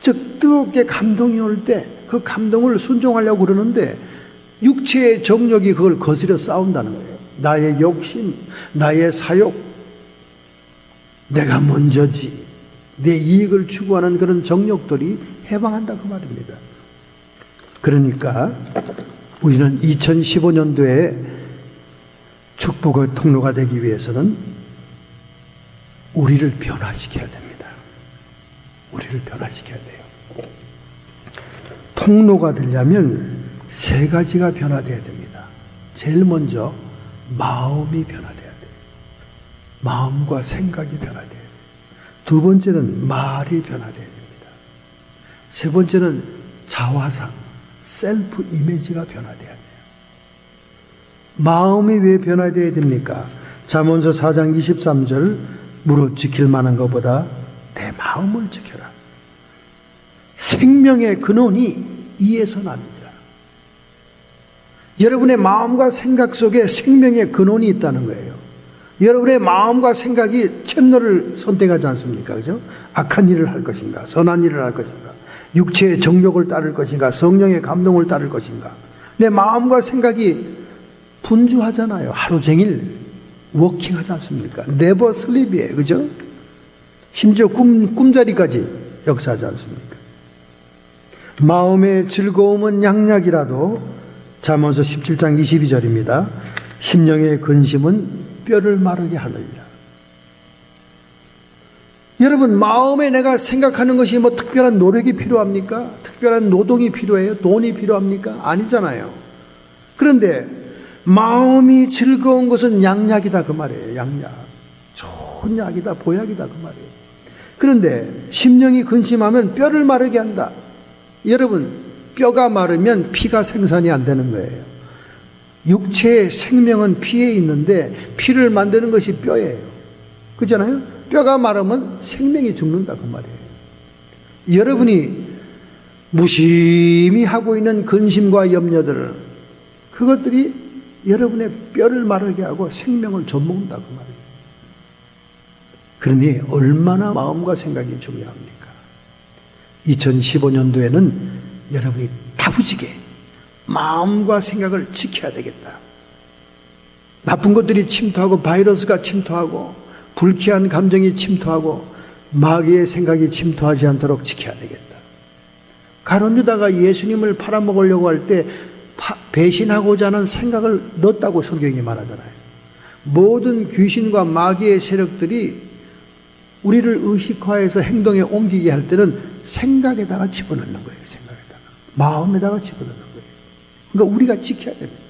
즉 뜨겁게 감동이 올 때 그 감동을 순종하려고 그러는데 육체의 정욕이 그걸 거스려 싸운다는 거예요. 나의 욕심, 나의 사욕, 내가 먼저지, 내 이익을 추구하는 그런 정욕들이 해방한다, 그 말입니다. 그러니까 우리는 2015년도에 축복의 통로가 되기 위해서는 우리를 변화시켜야 됩니다. 우리를 변화시켜야 돼요. 통로가 되려면 세 가지가 변화돼야 됩니다. 제일 먼저 마음이 변화돼야 돼요. 마음과 생각이 변화돼야 돼요. 두 번째는 말이 변화돼야 됩니다. 세 번째는 자화상, 셀프 이미지가 변화돼야 돼요. 마음이 왜 변화돼야 됩니까? 잠언서 4장 23절, 무릇 지킬 만한 것보다 내 마음을 지켜라. 생명의 근원이 이에서 납니다. 여러분의 마음과 생각 속에 생명의 근원이 있다는 거예요. 여러분의 마음과 생각이 채널을 선택하지 않습니까? 그죠? 악한 일을 할 것인가, 선한 일을 할 것인가, 육체의 정욕을 따를 것인가, 성령의 감동을 따를 것인가. 내 마음과 생각이 분주하잖아요. 하루 종일 워킹하지 않습니까? 네버 슬립이에요. 그죠? 심지어 꿈자리까지 역사하지 않습니까? 마음의 즐거움은 양약이라도, 잠언서 17장 22절입니다. 심령의 근심은 뼈를 마르게 하느니라. 여러분, 마음에 내가 생각하는 것이 뭐 특별한 노력이 필요합니까? 특별한 노동이 필요해요? 돈이 필요합니까? 아니잖아요. 그런데 마음이 즐거운 것은 양약이다, 그 말이에요. 양약. 좋은 약이다, 보약이다, 그 말이에요. 그런데 심령이 근심하면 뼈를 마르게 한다. 여러분, 뼈가 마르면 피가 생산이 안 되는 거예요. 육체의 생명은 피에 있는데 피를 만드는 것이 뼈예요. 그렇잖아요? 뼈가 마르면 생명이 죽는다, 그 말이에요. 여러분이 무심히 하고 있는 근심과 염려들, 그것들이 여러분의 뼈를 마르게 하고 생명을 젖먹는다, 그 말이에요. 그러니 얼마나 마음과 생각이 중요합니까? 2015년도에는 여러분이 다부지게 마음과 생각을 지켜야 되겠다. 나쁜 것들이 침투하고 바이러스가 침투하고 불쾌한 감정이 침투하고 마귀의 생각이 침투하지 않도록 지켜야 되겠다. 가룟 유다가 예수님을 팔아먹으려고 할 때 배신하고자 하는 생각을 넣었다고 성경이 말하잖아요. 모든 귀신과 마귀의 세력들이 우리를 의식화해서 행동에 옮기게 할 때는 생각에다가 집어넣는 거예요. 생각에다가. 마음에다가 집어넣는 거예요. 그러니까 우리가 지켜야 됩니다.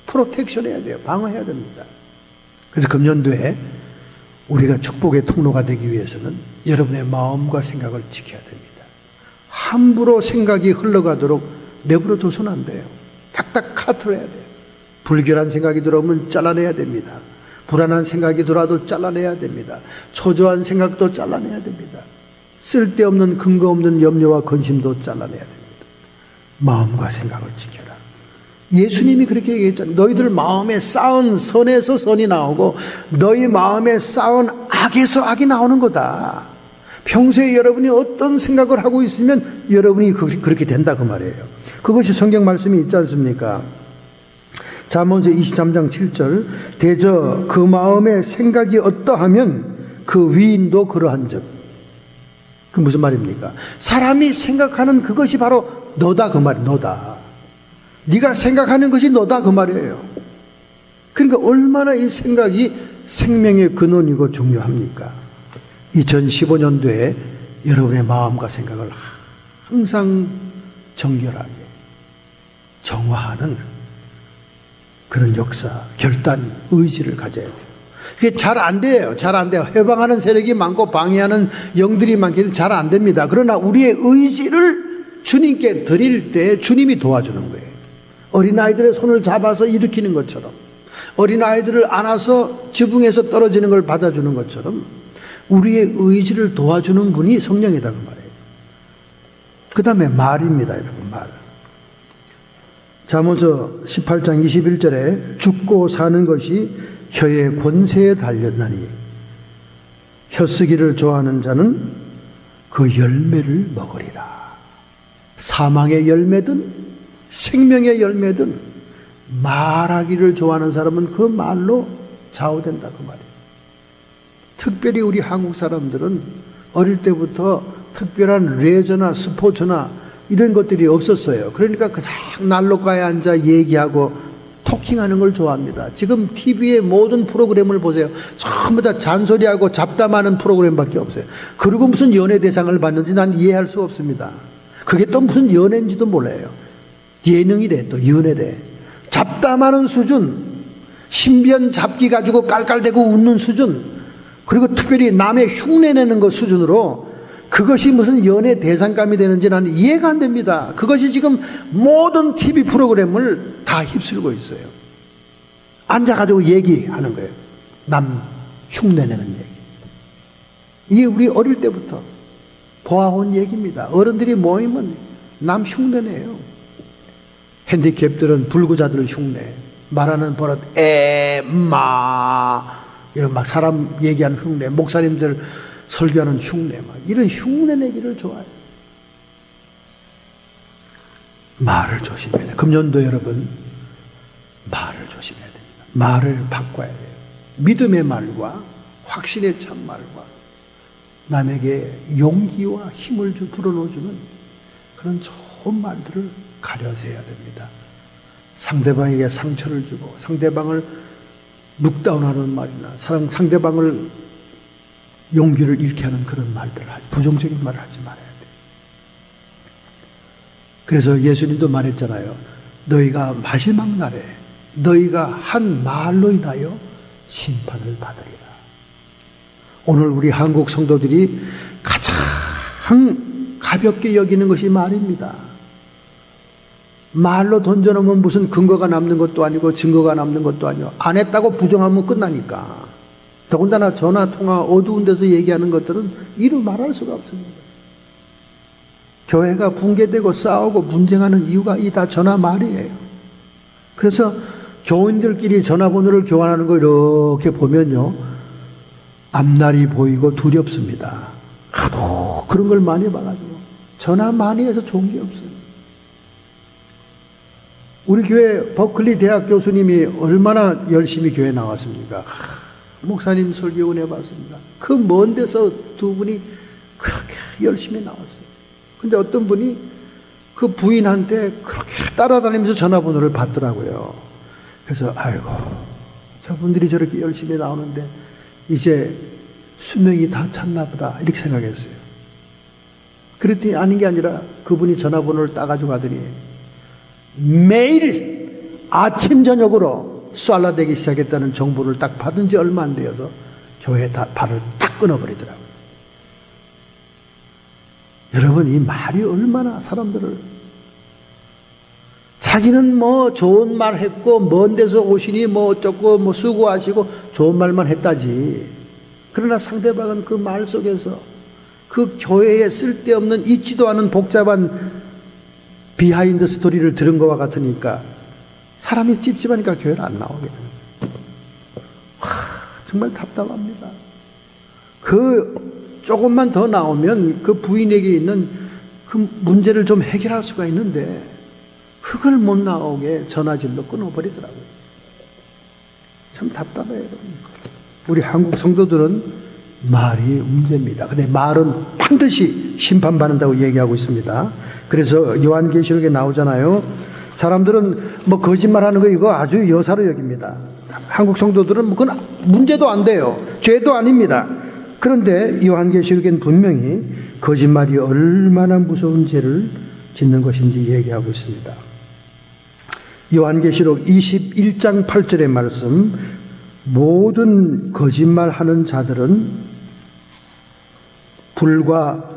프로텍션 해야 돼요. 방어해야 됩니다. 그래서 금년도에 우리가 축복의 통로가 되기 위해서는 여러분의 마음과 생각을 지켜야 됩니다. 함부로 생각이 흘러가도록 내버려 둬서는 안 돼요. 딱딱 카트를 해야 돼요. 불결한 생각이 들어오면 잘라내야 됩니다. 불안한 생각이 들어와도 잘라내야 됩니다. 초조한 생각도 잘라내야 됩니다. 쓸데없는 근거 없는 염려와 근심도 잘라내야 됩니다. 마음과 생각을 지켜라. 예수님이 그렇게 얘기했잖아요. 너희들 마음에 쌓은 선에서 선이 나오고 너희 마음에 쌓은 악에서 악이 나오는 거다. 평소에 여러분이 어떤 생각을 하고 있으면 여러분이 그렇게 된다 그 말이에요. 그것이 성경 말씀이 있지 않습니까? 잠언서 23장 7절 대저 그 마음의 생각이 어떠하면 그 위인도 그러한즉. 그 무슨 말입니까? 사람이 생각하는 그것이 바로 너다 그 말이에요. 너다. 네가 생각하는 것이 너다 그 말이에요. 그러니까 얼마나 이 생각이 생명의 근원이고 중요합니까? 2015년도에 여러분의 마음과 생각을 항상 정결하게 정화하는 그런 역사, 결단, 의지를 가져야 돼요. 그게 잘 안 돼요. 잘 안 돼요. 해방하는 세력이 많고 방해하는 영들이 많기 때문에 잘 안 됩니다. 그러나 우리의 의지를 주님께 드릴 때 주님이 도와주는 거예요. 어린아이들의 손을 잡아서 일으키는 것처럼, 어린아이들을 안아서 지붕에서 떨어지는 걸 받아주는 것처럼 우리의 의지를 도와주는 분이 성령이다 그 말이에요. 그 다음에 말입니다. 여러분, 말. 잠언서 18장 21절에 죽고 사는 것이 혀의 권세에 달렸나니 혀쓰기를 좋아하는 자는 그 열매를 먹으리라. 사망의 열매든 생명의 열매든 말하기를 좋아하는 사람은 그 말로 좌우된다 그 말이에요. 특별히 우리 한국 사람들은 어릴 때부터 특별한 레저나 스포츠나 이런 것들이 없었어요. 그러니까 그냥 난로가에 앉아 얘기하고 토킹하는 걸 좋아합니다. 지금 TV의 모든 프로그램을 보세요. 전부 다 잔소리하고 잡담하는 프로그램밖에 없어요. 그리고 무슨 연예대상을 받는지 난 이해할 수 없습니다. 그게 또 무슨 연예인지도 몰라요. 예능이래, 또 연예래. 잡담하는 수준, 신변 잡기 가지고 깔깔대고 웃는 수준, 그리고 특별히 남의 흉내내는 것 수준으로 그것이 무슨 연예 대상감이 되는지 나는 이해가 안 됩니다. 그것이 지금 모든 TV 프로그램을 다 휩쓸고 있어요. 앉아가지고 얘기하는 거예요. 남 흉내내는 얘기. 이게 우리 어릴 때부터 보아온 얘기입니다. 어른들이 모이면 남 흉내내요. 핸디캡들은 불구자들을 흉내, 말하는 버릇, 이런 막 사람 얘기하는 흉내, 목사님들 설교하는 흉내, 막 이런 흉내 내기를 좋아해요. 말을 조심해야 돼요. 금년도 여러분, 말을 조심해야 됩니다. 말을 바꿔야 돼요. 믿음의 말과 확신의 참말과 남에게 용기와 힘을 불어넣어주는 그런 좋은 말들을 가려서 해야 됩니다. 상대방에게 상처를 주고 상대방을 룩다운하는 말이나 상대방을 용기를 잃게 하는 그런 말들을 하지, 부정적인 말을 하지 말아야 돼요. 그래서 예수님도 말했잖아요. 너희가 마지막 날에 너희가 한 말로 인하여 심판을 받으리라. 오늘 우리 한국 성도들이 가장 가볍게 여기는 것이 말입니다. 말로 던져놓으면 무슨 근거가 남는 것도 아니고 증거가 남는 것도 아니고 안 했다고 부정하면 끝나니까. 더군다나 전화 통화 어두운 데서 얘기하는 것들은 이루 말할 수가 없습니다. 교회가 붕괴되고 싸우고 분쟁하는 이유가 이 다 전화 말이에요. 그래서 교인들끼리 전화번호를 교환하는 거 이렇게 보면요, 앞날이 보이고 두렵습니다. 하도 그런 걸 많이 봐가지고 전화 많이 해서 좋은 게 없어요. 우리 교회 버클리 대학 교수님이 얼마나 열심히 교회 나왔습니까? 목사님 설교 은혜 받습니다. 그 먼 데서 두 분이 그렇게 열심히 나왔어요. 근데 어떤 분이 그 부인한테 그렇게 따라다니면서 전화번호를 받더라고요. 그래서 아이고 저분들이 저렇게 열심히 나오는데 이제 수명이 다 찼나 보다 이렇게 생각했어요. 그랬더니 아닌 게 아니라 그분이 전화번호를 따가지고 가더니 매일 아침 저녁으로 쏴라대기 시작했다는 정보를 딱 받은 지 얼마 안 되어서 교회 발을 딱 끊어버리더라고요. 여러분 이 말이 얼마나 사람들을, 자기는 뭐 좋은 말 했고 먼 데서 오시니 뭐 어쩌고 뭐 수고하시고 좋은 말만 했다지. 그러나 상대방은 그 말 속에서 그 교회에 쓸데없는 있지도 않은 복잡한 비하인드 스토리를 들은 것과 같으니까 사람이 찝찝하니까 교회를 안 나오게 됩니다. 정말 답답합니다. 그 조금만 더 나오면 그 부인에게 있는 그 문제를 좀 해결할 수가 있는데 그걸 못 나오게 전화질로 끊어버리더라고요. 참 답답해요. 여러분. 우리 한국 성도들은 말이 문제입니다. 근데 말은 반드시 심판받는다고 얘기하고 있습니다. 그래서 요한계시록에 나오잖아요. 사람들은 뭐 거짓말하는 거 이거 아주 여사로 여깁니다. 한국 성도들은 뭐 그건 문제도 안 돼요. 죄도 아닙니다. 그런데 요한계시록엔 분명히 거짓말이 얼마나 무서운 죄를 짓는 것인지 얘기하고 있습니다. 요한계시록 21장 8절의 말씀, 모든 거짓말하는 자들은 불과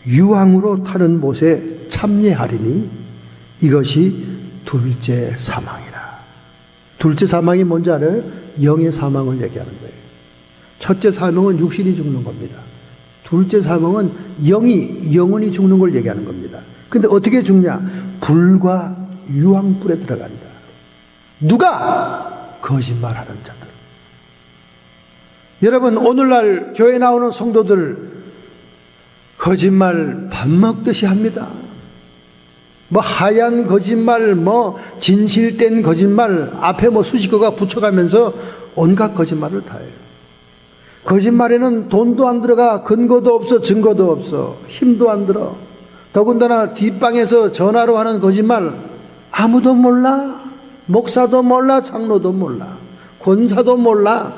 유황으로 타는 못에 참여하리니 이것이 둘째 사망이라. 둘째 사망이 뭔지 알아요? 영의 사망을 얘기하는 거예요. 첫째 사망은 육신이 죽는 겁니다. 둘째 사망은 영이 영원히 죽는 걸 얘기하는 겁니다. 근데 어떻게 죽냐? 불과 유황불에 들어간다. 누가? 거짓말하는 자들. 여러분 오늘날 교회 나오는 성도들 거짓말 밥 먹듯이 합니다. 뭐 하얀 거짓말, 뭐 진실된 거짓말, 앞에 뭐 수식어가 붙여가면서 온갖 거짓말을 다 해요. 거짓말에는 돈도 안 들어가, 근거도 없어, 증거도 없어, 힘도 안 들어. 더군다나 뒷방에서 전화로 하는 거짓말 아무도 몰라. 목사도 몰라, 장로도 몰라, 권사도 몰라.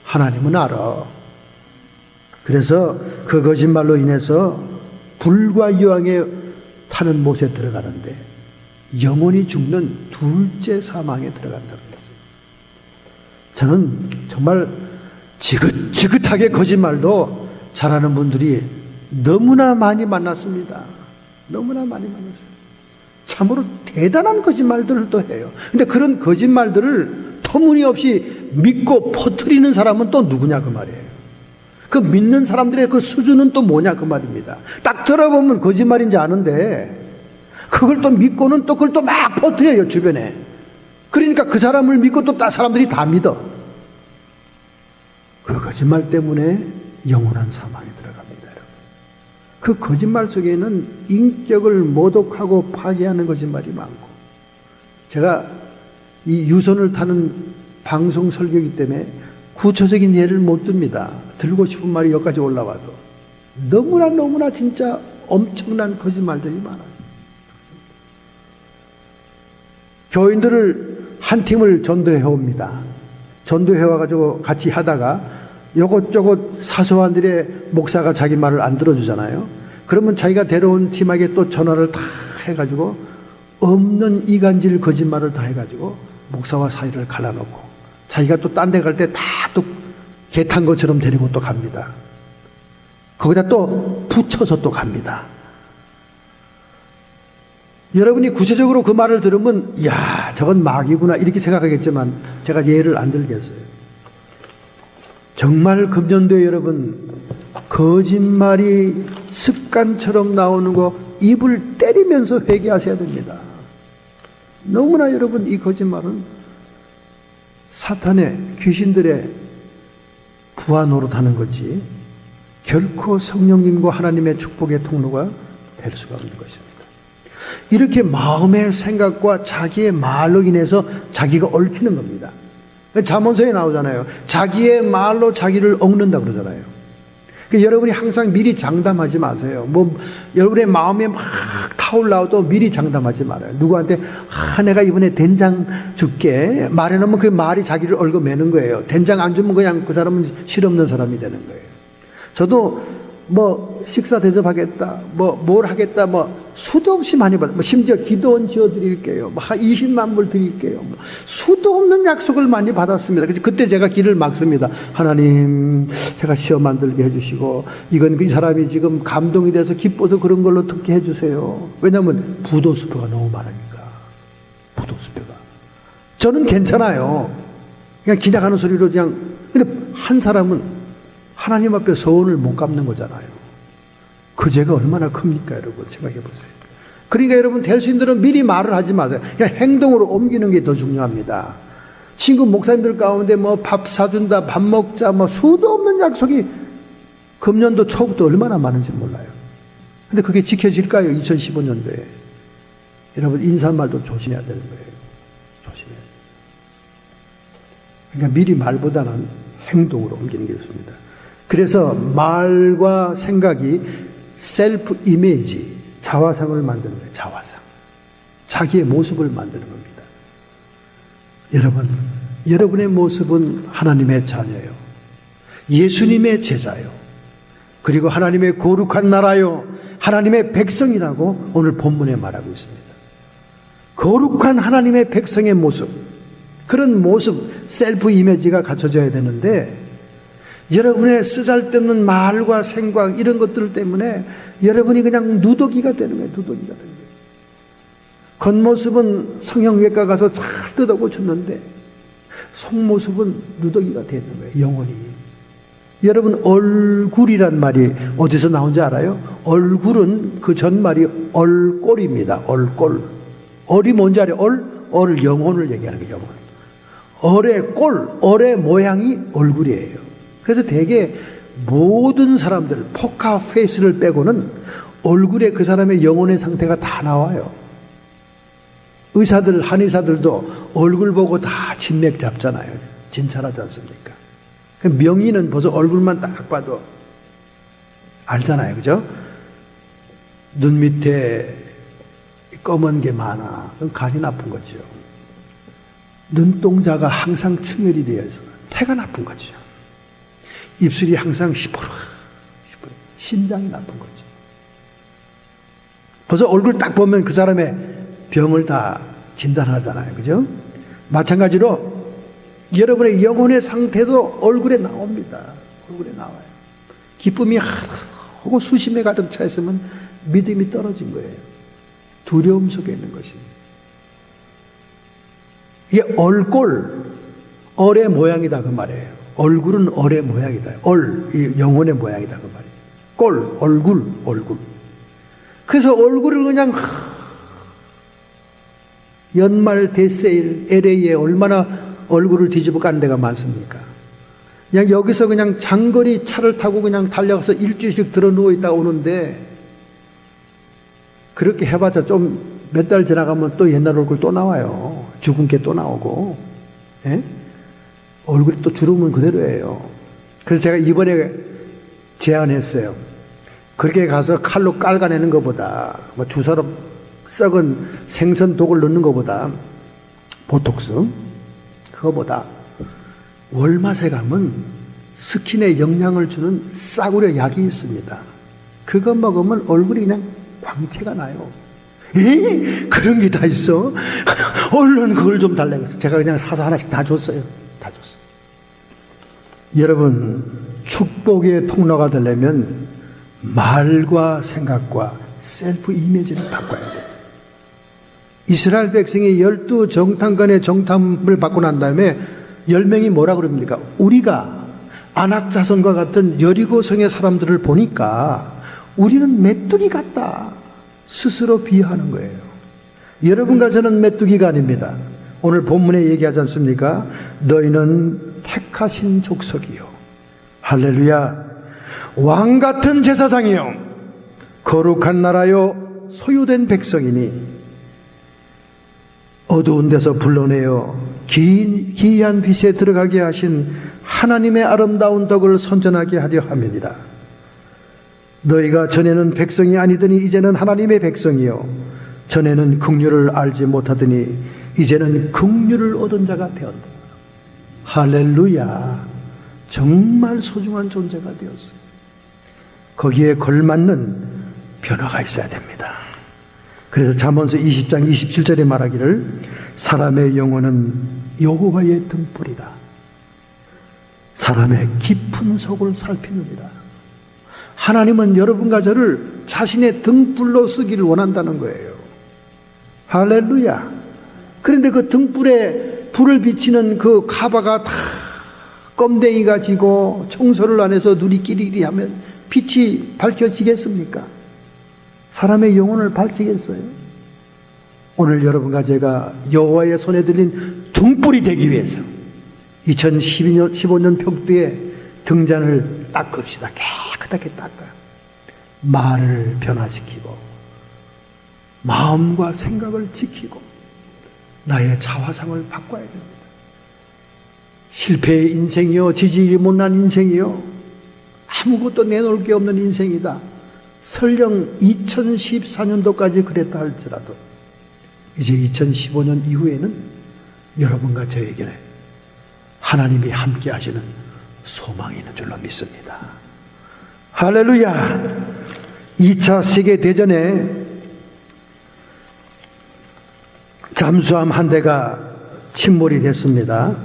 하나님은 알아. 그래서 그 거짓말로 인해서 불과 유황에 타는 못에 들어가는데 영원히 죽는 둘째 사망에 들어간다고 했어요. 저는 정말 지긋지긋하게 거짓말도 잘하는 분들이 너무나 많이 만났습니다. 너무나 많이 만났어요. 참으로 대단한 거짓말들을 또 해요. 근데 그런 거짓말들을 터무니없이 믿고 퍼뜨리는 사람은 또 누구냐 그 말이에요. 그 믿는 사람들의 그 수준은 또 뭐냐 그 말입니다. 딱 들어보면 거짓말인지 아는데 그걸 또 믿고는 또 그걸 또 막 퍼뜨려요 주변에. 그러니까 그 사람을 믿고 또 다른 사람들이 다 믿어. 그 거짓말 때문에 영원한 사망에 들어갑니다. 여러분. 그 거짓말 속에는 인격을 모독하고 파괴하는 거짓말이 많고, 제가 이 유선을 타는 방송 설교이기 때문에 구체적인 예를 못 듭니다. 들고 싶은 말이 여기까지 올라와도 너무나 진짜 엄청난 거짓말들이 많아요. 교인들을 한 팀을 전도해 옵니다. 전도해 와가지고 같이 하다가 요것저것 사소한 일에 목사가 자기 말을 안 들어주잖아요. 그러면 자기가 데려온 팀에게 또 전화를 다 해가지고 없는 이간질 거짓말을 다 해가지고 목사와 사이를 갈라놓고 자기가 또 딴 데 갈 때 다 또 개 탄 것처럼 데리고 또 갑니다. 거기다 또 붙여서 또 갑니다. 여러분이 구체적으로 그 말을 들으면 야 저건 마귀구나 이렇게 생각하겠지만 제가 예를 안 들겠어요. 정말 금년도에 여러분 거짓말이 습관처럼 나오는 거 입을 때리면서 회개하셔야 됩니다. 너무나 여러분 이 거짓말은 사탄의 귀신들의 부하 노릇하는 거지 결코 성령님과 하나님의 축복의 통로가 될 수가 없는 것입니다. 이렇게 마음의 생각과 자기의 말로 인해서 자기가 얽히는 겁니다. 잠언서에 나오잖아요. 자기의 말로 자기를 얽는다 그러잖아요. 그러니까 여러분이 항상 미리 장담하지 마세요. 여러분의 마음에 막 타올라도 미리 장담하지 말아요. 누구한테 내가 이번에 된장 줄게 말해놓으면 그 말이 자기를 얽어매는 거예요. 된장 안 주면 그냥 그 사람은 실없는 사람이 되는 거예요. 저도 식사 대접하겠다, 뭘 하겠다, 수도 없이 많이 받아요. 심지어 기도원 지어드릴게요. 한 20만 불 드릴게요. 수도 없는 약속을 많이 받았습니다. 그때 제가 길을 막습니다. 하나님, 제가 시험 만들게 해주시고, 이건 그 사람이 지금 감동이 돼서 기뻐서 그런 걸로 듣게 해주세요. 왜냐하면 부도수표가 너무 많으니까. 부도수표가. 저는 괜찮아요. 그냥 지나가는 소리로 그냥. 근데 한 사람은 하나님 앞에 서원을 못 갚는 거잖아요. 그 죄가 얼마나 큽니까, 여러분? 생각해 보세요. 그러니까 여러분, 될 수 있는 대로 미리 말을 하지 마세요. 그냥 행동으로 옮기는 게 더 중요합니다. 친구 목사님들 가운데 밥 사준다, 밥 먹자, 수도 없는 약속이 금년도 초부터 얼마나 많은지 몰라요. 근데 그게 지켜질까요, 2015년도에? 여러분, 인사말도 조심해야 되는 거예요. 조심해야 돼요. 그러니까 미리 말보다는 행동으로 옮기는 게 좋습니다. 그래서 말과 생각이 셀프 이미지, 자화상을 만드는 거예요. 자화상. 자기의 모습을 만드는 겁니다. 여러분, 여러분의 모습은 하나님의 자녀예요. 예수님의 제자요. 그리고 하나님의 거룩한 나라요. 하나님의 백성이라고 오늘 본문에 말하고 있습니다. 거룩한 하나님의 백성의 모습. 그런 모습, 셀프 이미지가 갖춰져야 되는데 여러분의 쓰잘데없는 말과 생각 이런 것들 때문에 여러분이 그냥 누더기가 되는 거예요. 누더기가 되는 거예요. 겉모습은 성형외과 가서 잘 뜯어 고쳤는데 속모습은 누더기가 되는 거예요. 영혼이. 여러분, 얼굴이란 말이 어디서 나온지 알아요? 얼굴은 그 전말이 얼꼴입니다. 얼꼴. 얼이 뭔지 알아요? 얼 영혼을 얘기하는 거예요. 영혼. 얼의 꼴, 얼의 모양이 얼굴이에요. 그래서 대개 모든 사람들, 포카 페이스를 빼고는 얼굴에 그 사람의 영혼의 상태가 다 나와요. 의사들, 한의사들도 얼굴 보고 다 진맥 잡잖아요. 진찰하지 않습니까? 명의는 벌써 얼굴만 딱 봐도 알잖아요. 그죠? 눈 밑에 검은 게 많아. 그럼 간이 나쁜 거죠. 눈동자가 항상 충혈이 되어 있어. 폐가 나쁜 거죠. 입술이 항상 시퍼러. 심장이 나쁜 거죠. 벌써 얼굴 딱 보면 그 사람의 병을 다 진단하잖아요. 그죠? 마찬가지로 여러분의 영혼의 상태도 얼굴에 나옵니다. 얼굴에 나와요. 기쁨이 하고 수심에 가득 차 있으면 믿음이 떨어진 거예요. 두려움 속에 있는 것입니다. 이게 얼꼴, 얼의 모양이다 그 말이에요. 얼굴은 얼의 모양이다. 이 영혼의 모양이다 그 말이에요. 꼴, 얼굴. 그래서 얼굴을 그냥 연말 대세일 LA에 얼마나 얼굴을 뒤집어 깐 데가 많습니까? 그냥 여기서 그냥 장거리 차를 타고 그냥 달려가서 일주일씩 들어 누워 있다가 오는데 그렇게 해봤자 좀 몇 달 지나가면 또 옛날 얼굴 또 나와요. 죽은 게 또 나오고. 예? 얼굴이 또 주름은 그대로예요. 그래서 제가 이번에 제안했어요. 그렇게 가서 칼로 깔아내는 것보다 주사로 썩은 생선 독을 넣는 것보다 보톡스 그거보다 월마세 가면 스킨에 영양을 주는 싸구려 약이 있습니다. 그거 먹으면 얼굴이 그냥 광채가 나요. 그런 게 다 있어? 얼른 그걸 좀 달라고. 제가 그냥 사서 하나씩 다 줬어요. 다 줬어요. 여러분, 축복의 통로가 되려면 말과 생각과 셀프 이미지를 바꿔야 돼요. 이스라엘 백성이 12정탐관의 정탐을 받고 난 다음에 10명이 뭐라 그럽니까? 우리가 안악자손과 같은 여리고성의 사람들을 보니까 우리는 메뚜기 같다. 스스로 비하하는 거예요. 여러분과 저는 메뚜기가 아닙니다. 오늘 본문에 얘기하지 않습니까? 너희는 택하신 족속이요. 할렐루야. 왕 같은 제사장이요. 거룩한 나라요 소유된 백성이니 어두운 데서 불러내어 기이한 빛에 들어가게 하신 하나님의 아름다운 덕을 선전하게 하려 함이니라. 너희가 전에는 백성이 아니더니 이제는 하나님의 백성이요 전에는 긍휼을 알지 못하더니 이제는 긍휼을 얻은 자가 되었다. 할렐루야. 정말 소중한 존재가 되었어요. 거기에 걸맞는 변화가 있어야 됩니다. 그래서 잠언서 20장 27절에 말하기를 사람의 영혼은 여호와의 등불이라. 사람의 깊은 속을 살피느니라. 하나님은 여러분과 저를 자신의 등불로 쓰기를 원한다는 거예요. 할렐루야. 그런데 그 등불에 불을 비치는 그 카바가 다 껌댕이가 지고 청소를 안 해서 눈이 끼리끼리 하면 빛이 밝혀지겠습니까? 사람의 영혼을 밝히겠어요? 오늘 여러분과 제가 여호와의 손에 들린 등불이 되기 위해서 2015년 평두에 등잔을 닦읍시다. 깨끗하게 닦아요. 말을 변화시키고 마음과 생각을 지키고 나의 자화상을 바꿔야 됩니다. 실패의 인생이요, 지지율이 못난 인생이요, 아무것도 내놓을 게 없는 인생이다. 설령 2014년도까지 그랬다 할지라도 이제 2015년 이후에는 여러분과 저에게는 하나님이 함께 하시는 소망이 있는 줄로 믿습니다. 할렐루야. 2차 세계대전에 잠수함 한 대가 침몰이 됐습니다.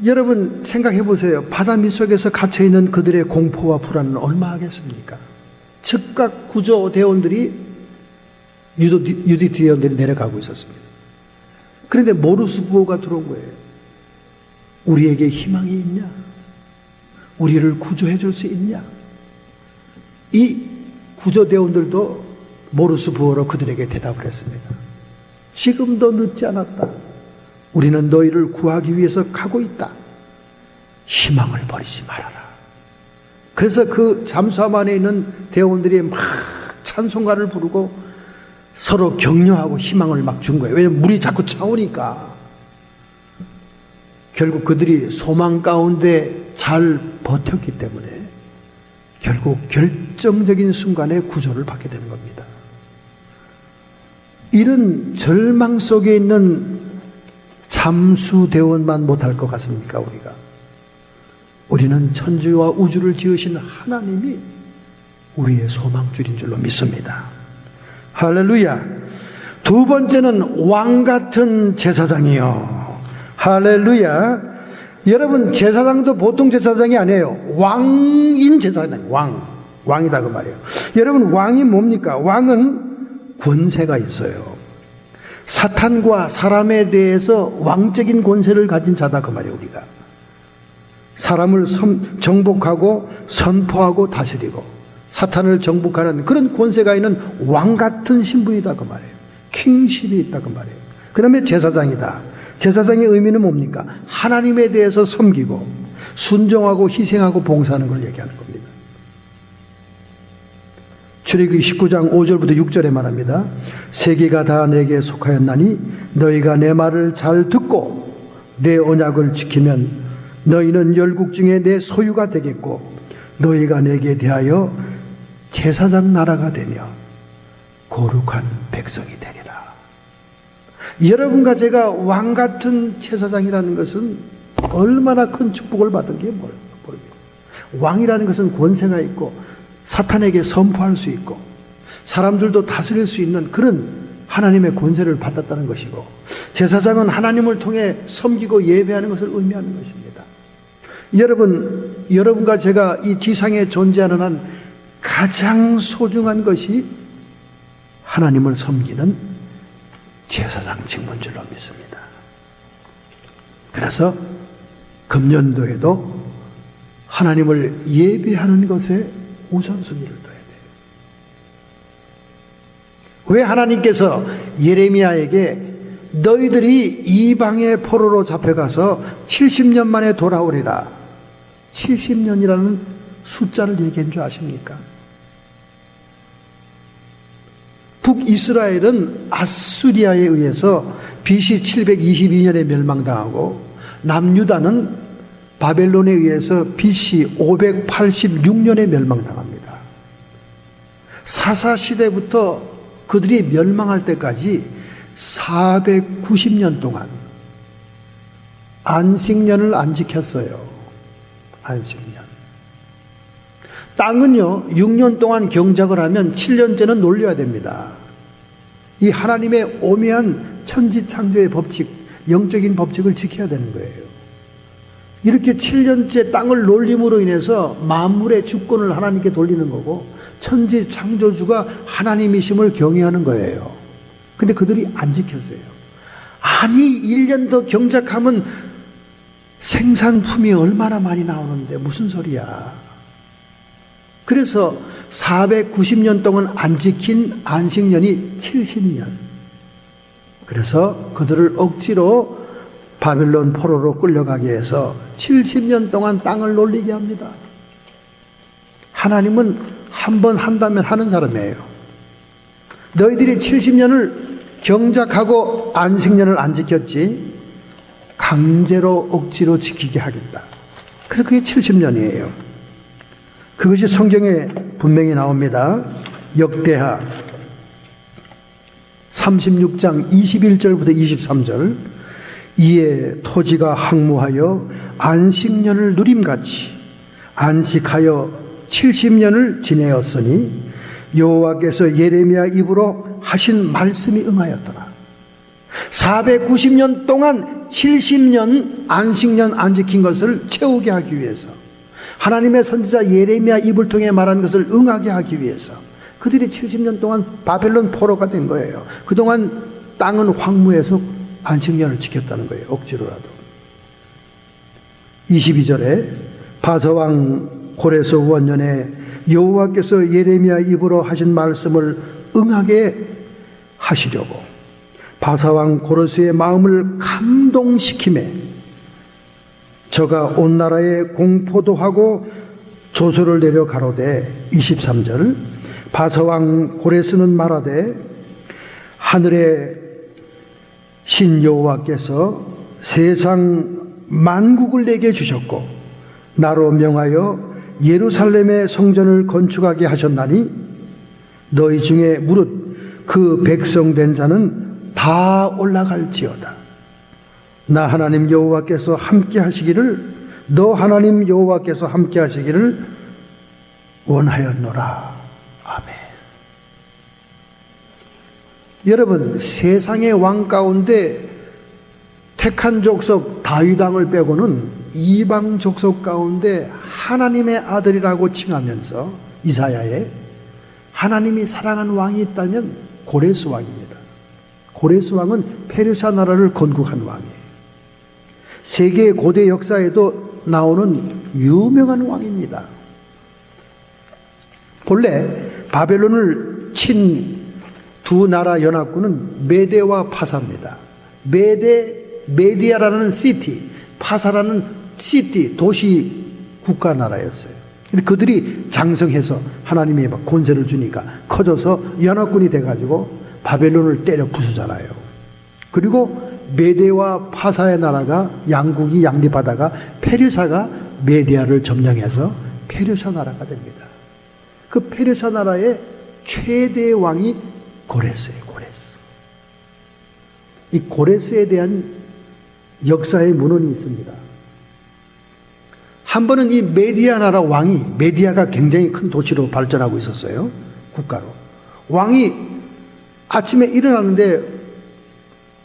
여러분 생각해 보세요. 바다 밑속에서 갇혀있는 그들의 공포와 불안은 얼마하겠습니까? 즉각 구조대원들이 유디대원들이 내려가고 있었습니다. 그런데 모르스 부호가 들어온 거예요. 우리에게 희망이 있냐? 우리를 구조해 줄 수 있냐? 이 구조대원들도 모르스 부호로 그들에게 대답을 했습니다. 지금도 늦지 않았다. 우리는 너희를 구하기 위해서 가고 있다. 희망을 버리지 말아라. 그래서 그 잠수함 안에 있는 대원들이 막 찬송가를 부르고 서로 격려하고 희망을 막 준 거예요. 왜냐하면 물이 자꾸 차오니까. 결국 그들이 소망 가운데 잘 버텼기 때문에 결국 결정적인 순간에 구조를 받게 되는 겁니다. 이런 절망 속에 있는 잠수대원만 못할 것 같습니까? 우리는 천지와 우주를 지으신 하나님이 우리의 소망줄인 줄로 믿습니다. 할렐루야. 두 번째는 왕 같은 제사장이요. 할렐루야. 여러분 제사장도 보통 제사장이 아니에요. 왕인 제사장. 왕이다 그 말이에요. 여러분 왕이 뭡니까? 왕은 권세가 있어요. 사탄과 사람에 대해서 왕적인 권세를 가진 자다 그 말이에요. 우리가 사람을 정복하고 선포하고 다스리고 사탄을 정복하는 그런 권세가 있는 왕 같은 신분이다 그 말이에요. 킹십이 있다 그 말이에요. 그 다음에 제사장이다. 제사장의 의미는 뭡니까? 하나님에 대해서 섬기고 순종하고 희생하고 봉사하는 걸 얘기하는 겁니다. 출애굽기 19장 5절부터 6절에 말합니다. 세계가 다 내게 속하였나니 너희가 내 말을 잘 듣고 내 언약을 지키면 너희는 열국 중에 내 소유가 되겠고 너희가 내게 대하여 제사장 나라가 되며 거룩한 백성이 되리라. 여러분과 제가 왕 같은 제사장이라는 것은 얼마나 큰 축복을 받은 게 모릅니다. 왕이라는 것은 권세가 있고 사탄에게 선포할 수 있고 사람들도 다스릴 수 있는 그런 하나님의 권세를 받았다는 것이고, 제사장은 하나님을 통해 섬기고 예배하는 것을 의미하는 것입니다. 여러분과 제가 이 지상에 존재하는 한 가장 소중한 것이 하나님을 섬기는 제사장 직무인 줄로 믿습니다. 그래서 금년도에도 하나님을 예배하는 것에 우선순위를 둬야 돼요. 왜 하나님께서 예레미야에게 너희들이 이방의 포로로 잡혀가서 70년 만에 돌아오리라. 70년이라는 숫자를 얘기한 줄 아십니까? 북이스라엘은 아수리아에 의해서 BC 722년에 멸망당하고 남유다는 바벨론에 의해서 BC 586년에 멸망당합니다. 사사시대부터 그들이 멸망할 때까지 490년 동안 안식년을 안 지켰어요. 안식년. 땅은요, 6년 동안 경작을 하면 7년째는 놀려야 됩니다. 이 하나님의 오묘한 천지창조의 법칙, 영적인 법칙을 지켜야 되는 거예요. 이렇게 7년째 땅을 놀림으로 인해서 만물의 주권을 하나님께 돌리는 거고 천지창조주가 하나님이심을 경외하는 거예요. 근데 그들이 안 지켰어요. 아니 1년 더 경작하면 생산품이 얼마나 많이 나오는데 무슨 소리야. 그래서 490년 동안 안 지킨 안식년이 70년. 그래서 그들을 억지로 바벨론 포로로 끌려가게 해서 70년 동안 땅을 놀리게 합니다. 하나님은 한 번 한다면 하는 사람이에요. 너희들이 70년을 경작하고 안식년을 안 지켰지 강제로 억지로 지키게 하겠다. 그래서 그게 70년이에요. 그것이 성경에 분명히 나옵니다. 역대하 36장 21절부터 23절. 이에 토지가 항무하여 안식년을 누림같이 안식하여 70년을 지내었으니 여호와께서 예레미야 입으로 하신 말씀이 응하였더라. 490년 동안 70년 안식년 안 지킨 것을 채우게 하기 위해서, 하나님의 선지자 예레미야 입을 통해 말한 것을 응하게 하기 위해서 그들이 70년 동안 바벨론 포로가 된 거예요. 그동안 땅은 황무해서 안식년을 지켰다는 거예요. 억지로라도. 22절에 바사왕 고레스 원년에 여호와께서 예레미야 입으로 하신 말씀을 응하게 하시려고 바사왕 고레스의 마음을 감동시키매 저가 온 나라에 공포도 하고 조서를 내려 가로되 23절 바사왕 고레스는 말하되 하늘의 신 여호와께서 세상 만국을 내게 주셨고 나로 명하여 예루살렘의 성전을 건축하게 하셨나니 너희 중에 무릇 그 백성된 자는 다 올라갈지어다. 나 하나님 여호와께서 함께 하시기를 너 하나님 여호와께서 함께 하시기를 원하였노라. 아멘. 여러분, 세상의 왕 가운데 택한 족속 다윗 왕을 빼고는 이방 족속 가운데 하나님의 아들이라고 칭하면서 이사야에 하나님이 사랑한 왕이 있다면 고레스 왕입니다. 고레스 왕은 페르시아 나라를 건국한 왕이에요. 세계 고대 역사에도 나오는 유명한 왕입니다. 본래 바벨론을 친 두 나라 연합군은 메데와 파사입니다. 메디아라는 시티, 파사라는 시티, 도시 국가 나라였어요. 근데 그들이 장성해서 하나님이 막 권세를 주니까 커져서 연합군이 돼가지고 바벨론을 때려 부수잖아요. 그리고 메데와 파사의 나라가 양국이 양립하다가 페르시아가 메디아를 점령해서 페르시아 나라가 됩니다. 그 페르시아 나라의 최대 왕이 고레스예요. 고레스. 이 고레스에 대한 역사의 문헌이 있습니다. 한 번은 이 메디아 나라 왕이, 메디아가 굉장히 큰 도시로 발전하고 있었어요. 국가로. 왕이 아침에 일어나는데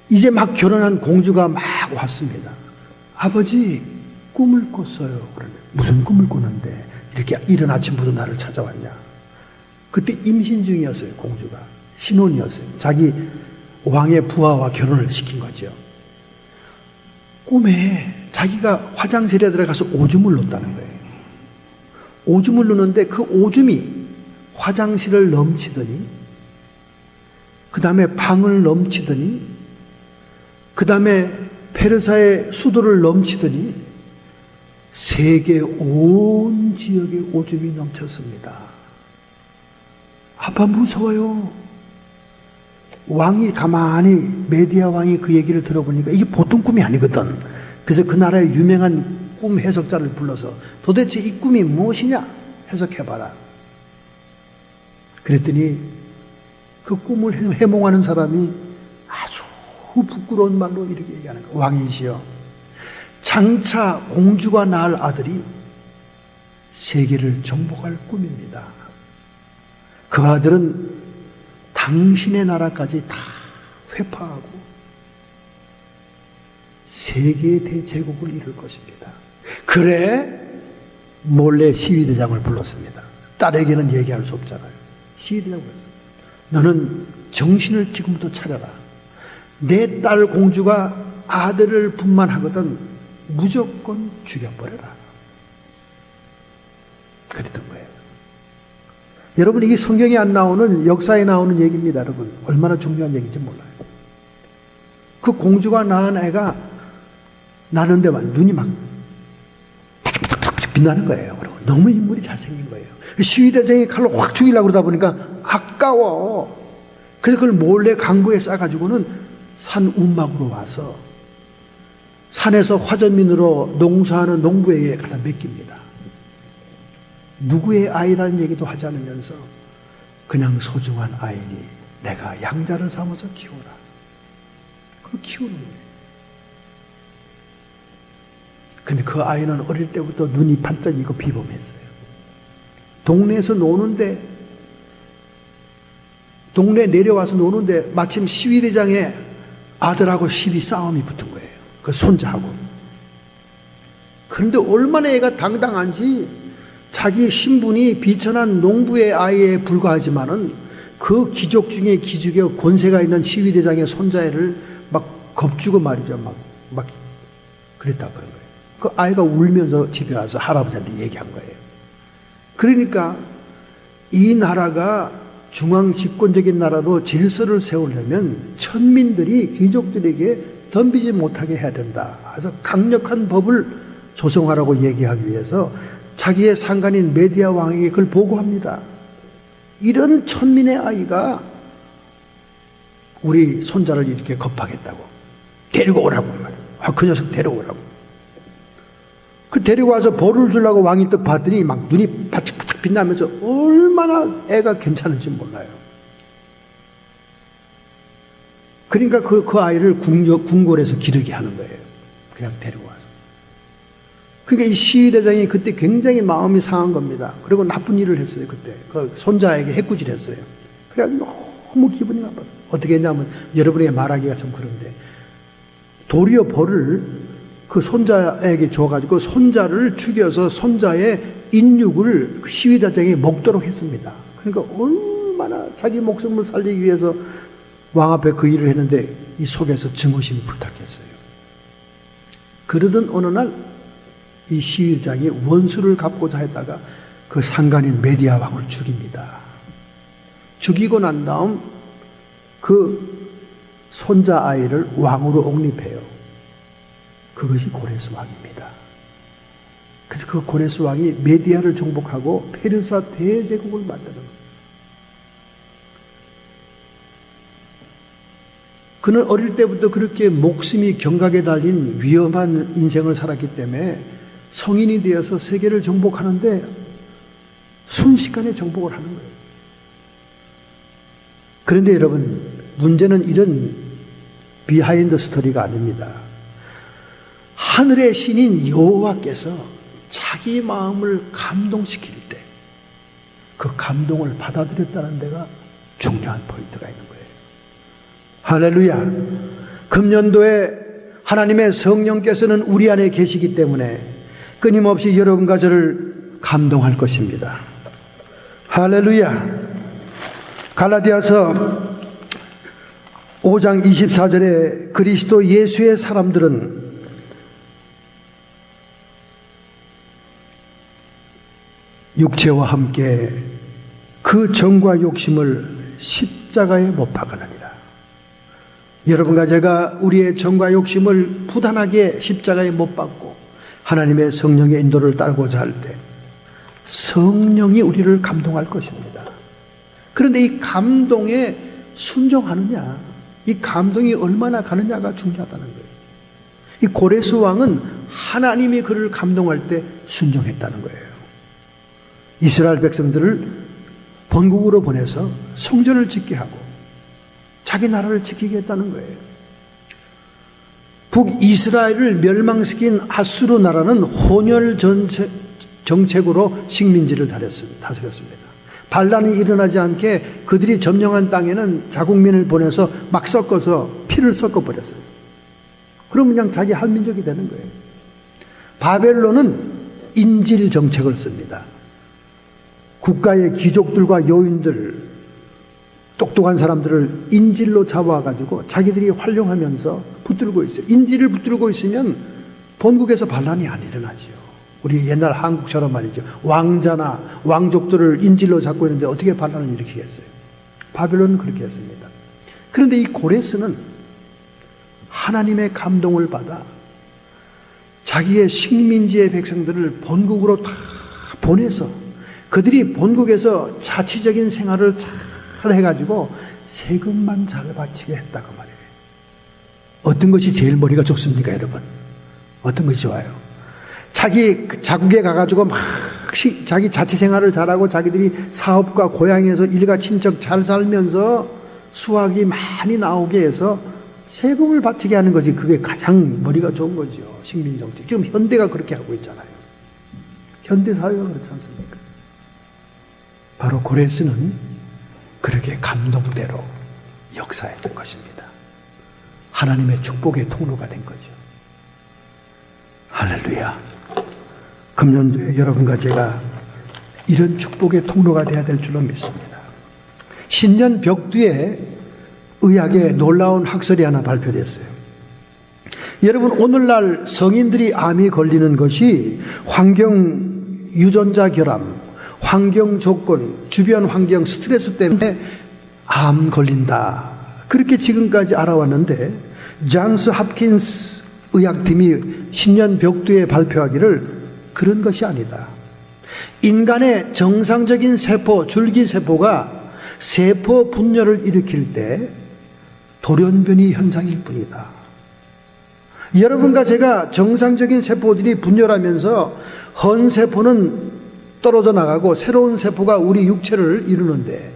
이제 막 결혼한 공주가 막 왔습니다. 아버지, 꿈을 꿨어요. 그러면 무슨 꿈을 꿨는데 이렇게 이른 아침부터 나를 찾아왔냐. 그때 임신 중이었어요. 공주가. 신혼이었어요. 자기 왕의 부하와 결혼을 시킨 거죠. 꿈에 자기가 화장실에 들어가서 오줌을 넣었다는 거예요. 오줌을 넣는데 그 오줌이 화장실을 넘치더니, 그 다음에 방을 넘치더니, 그 다음에 페르시아의 수도를 넘치더니 세계 온 지역에 오줌이 넘쳤습니다. 아빠 무서워요. 왕이 가만히, 메디아 왕이 그 얘기를 들어보니까 이게 보통 꿈이 아니거든. 그래서 그 나라의 유명한 꿈 해석자를 불러서 도대체 이 꿈이 무엇이냐 해석해봐라. 그랬더니 그 꿈을 해몽하는 사람이 아주 부끄러운 말로 이렇게 얘기하는 거예요. 왕이시여, 장차 공주가 낳을 아들이 세계를 정복할 꿈입니다. 그 아들은 당신의 나라까지 다 회파하고 세계의 대제국을 이룰 것입니다. 그래, 몰래 시위대장을 불렀습니다. 딸에게는 얘기할 수 없잖아요. 시위대장을 불렀습니다. 너는 정신을 지금부터 차려라. 내 딸 공주가 아들을 분만하거든 무조건 죽여버려라. 그랬던 거예요. 여러분, 이게 성경에 안 나오는, 역사에 나오는 얘기입니다. 여러분, 얼마나 중요한 얘기인지 몰라요. 그 공주가 낳은 애가 나는 데만 눈이 막 빛나는 거예요. 여러분, 너무 인물이 잘생긴 거예요. 시위대장이 칼로 확 죽이려고 그러다 보니까 아까워. 그래서 그걸 몰래 강보에 싸가지고는 산 움막으로 와서 산에서 화전민으로 농사하는 농부에게 갖다 맡깁니다. 누구의 아이라는 얘기도 하지 않으면서 그냥 소중한 아이니 내가 양자를 삼아서 키워라. 그걸 키우는 거예요. 근데 그 아이는 어릴 때부터 눈이 반짝이고 비범했어요. 동네에서 노는데, 동네 내려와서 노는데 마침 시위대장의 아들하고 시비 싸움이 붙은 거예요. 그 손자하고. 그런데 얼마나 애가 당당한지, 자기 신분이 비천한 농부의 아이에 불과하지만은 그 귀족 중에 귀족의 권세가 있는 시위대장의 손자애를 막 겁주고 말이죠. 막 그랬다 그런 거예요. 그 아이가 울면서 집에 와서 할아버지한테 얘기한 거예요. 그러니까 이 나라가 중앙 집권적인 나라로 질서를 세우려면 천민들이 귀족들에게 덤비지 못하게 해야 된다. 그래서 강력한 법을 조성하라고 얘기하기 위해서 자기의 상관인 메디아 왕에게 그걸 보고합니다. 이런 천민의 아이가 우리 손자를 이렇게 겁하겠다고 데리고 오라고 말이에요. 그 녀석 데려오라고. 그 데리고 와서 벌을 주려고 왕이 떡 봤더니 막 눈이 바짝바짝 빛나면서 얼마나 애가 괜찮은지 몰라요. 그러니까 그 아이를 궁궐에서 기르게 하는 거예요. 그냥 데리고 와서. 그러니까 이 시위대장이 그때 굉장히 마음이 상한 겁니다. 그리고 나쁜 일을 했어요. 그때 그 손자에게 해꾸질 했어요. 그래서 너무 기분이 나빠요. 어떻게 했냐면, 여러분에게 말하기가 참 그런데, 도리어 벌을 그 손자에게 줘가지고 손자를 죽여서 손자의 인육을 시위대장이 먹도록 했습니다. 그러니까 얼마나 자기 목숨을 살리기 위해서 왕 앞에 그 일을 했는데 이 속에서 증오심이 불탔겠어요. 그러던 어느 날 이 시위대장이 원수를 갚고자 했다가 그 상관인 메디아 왕을 죽입니다. 죽이고 난 다음 그 손자 아이를 왕으로 옹립해요. 그것이 고레스 왕입니다. 그래서 그 고레스 왕이 메디아를 정복하고 페르사 대제국을 만드는 거예요. 그는 어릴 때부터 그렇게 목숨이 경각에 달린 위험한 인생을 살았기 때문에 성인이 되어서 세계를 정복하는데 순식간에 정복을 하는 거예요. 그런데 여러분, 문제는 이런 비하인드 스토리가 아닙니다. 하늘의 신인 여호와께서 자기 마음을 감동시킬 때 그 감동을 받아들였다는 데가 중요한 포인트가 있는 거예요. 할렐루야. 금년도에 하나님의 성령께서는 우리 안에 계시기 때문에 끊임없이 여러분과 저를 감동할 것입니다. 할렐루야. 갈라디아서 5장 24절에 그리스도 예수의 사람들은 육체와 함께 그 정과 욕심을 십자가에 못 박으느니라. 여러분과 제가 우리의 정과 욕심을 부단하게 십자가에 못 박고 하나님의 성령의 인도를 따르고자 할 때 성령이 우리를 감동할 것입니다. 그런데 이 감동에 순종하느냐, 이 감동이 얼마나 가느냐가 중요하다는 거예요. 이 고레스 왕은 하나님이 그를 감동할 때 순종했다는 거예요. 이스라엘 백성들을 본국으로 보내서 성전을 짓게 하고 자기 나라를 지키게 했다는 거예요. 북이스라엘을 멸망시킨 아수르 나라는 혼혈 정책으로 식민지를 다스렸습니다. 반란이 일어나지 않게 그들이 점령한 땅에는 자국민을 보내서 막 섞어서 피를 섞어버렸어요. 그러면 그냥 자기 한민족이 되는 거예요. 바벨론은 인질 정책을 씁니다. 국가의 귀족들과 요인들, 똑똑한 사람들을 인질로 잡아가지고 자기들이 활용하면서 붙들고 있어요. 인질을 붙들고 있으면 본국에서 반란이 안 일어나지요. 우리 옛날 한국처럼 말이죠. 왕자나 왕족들을 인질로 잡고 있는데 어떻게 반란을 일으키겠어요? 바벨론은 그렇게 했습니다. 그런데 이 고레스는 하나님의 감동을 받아 자기의 식민지의 백성들을 본국으로 다 보내서 그들이 본국에서 자치적인 생활을 잘 해가지고 세금만 잘 바치게 했다고 말이에요. 어떤 것이 제일 머리가 좋습니까, 여러분? 어떤 것이 좋아요? 자기 자국에 가가지고 막 자기 자치 생활을 잘하고 자기들이 사업과 고향에서 일가 친척 잘 살면서 수확이 많이 나오게 해서 세금을 바치게 하는 것이 그게 가장 머리가 좋은 거죠. 식민정책. 지금 현대가 그렇게 하고 있잖아요. 현대사회가 그렇지 않습니까? 바로 고레스는 그렇게 감동대로 역사했던 것입니다. 하나님의 축복의 통로가 된 거죠. 할렐루야. 금년도에 여러분과 제가 이런 축복의 통로가 되어야 될 줄로 믿습니다. 신년 벽두에 의학의 놀라운 학설이 하나 발표됐어요. 여러분, 오늘날 성인들이 암이 걸리는 것이 환경 유전자 결함, 환경 조건, 주변 환경 스트레스 때문에 암 걸린다. 그렇게 지금까지 알아왔는데 존스 홉킨스 의학팀이 신년 벽두에 발표하기를 그런 것이 아니다. 인간의 정상적인 세포, 줄기세포가 세포 분열을 일으킬 때 돌연변이 현상일 뿐이다. 여러분과 제가 정상적인 세포들이 분열하면서 헌세포는 떨어져 나가고 새로운 세포가 우리 육체를 이루는데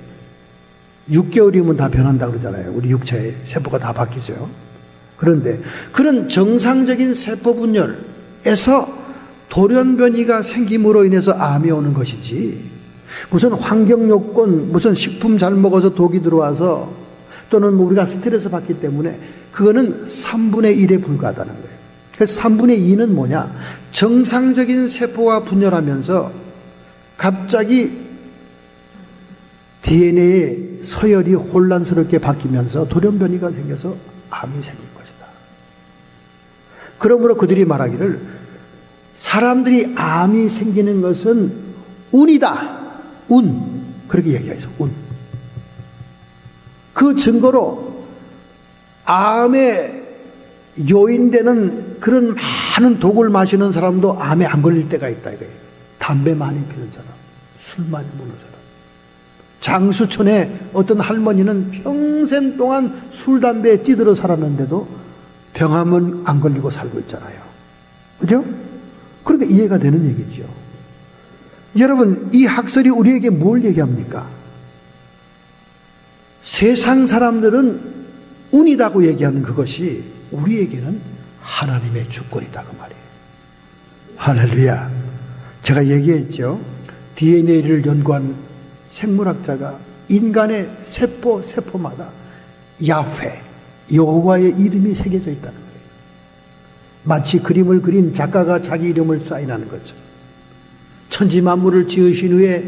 6개월이면 다 변한다고 그러잖아요. 우리 육체의 세포가 다 바뀌죠. 그런데 그런 정상적인 세포 분열에서 돌연변이가 생김으로 인해서 암이 오는 것이지, 무슨 환경 요건, 무슨 식품 잘 먹어서 독이 들어와서 또는 우리가 스트레스 받기 때문에 그거는 3분의 1에 불과하다는 거예요. 그래서 3분의 2는 뭐냐? 정상적인 세포가 분열하면서 갑자기 DNA의 서열이 혼란스럽게 바뀌면서 돌연변이가 생겨서 암이 생긴 것이다. 그러므로 그들이 말하기를 사람들이 암이 생기는 것은 운이다. 운. 그렇게 얘기하죠. 운. 그 증거로 암에 요인되는 그런 많은 독을 마시는 사람도 암에 안 걸릴 때가 있다 이거예요. 담배 많이 피는 사람, 술 많이 먹는 사람. 장수촌에 어떤 할머니는 평생 동안 술, 담배에 찌들어 살았는데도 병암은 안 걸리고 살고 있잖아요. 그죠? 그러니까 이해가 되는 얘기죠. 여러분, 이 학설이 우리에게 뭘 얘기합니까? 세상 사람들은 운이다고 얘기하는 그것이 우리에게는 하나님의 주권이다 그 말이에요. 할렐루야. 제가 얘기했죠. DNA를 연구한 생물학자가 인간의 세포마다 야훼, 여호와의 이름이 새겨져 있다는 거예요. 마치 그림을 그린 작가가 자기 이름을 사인하는 거죠. 천지 만물을 지으신 후에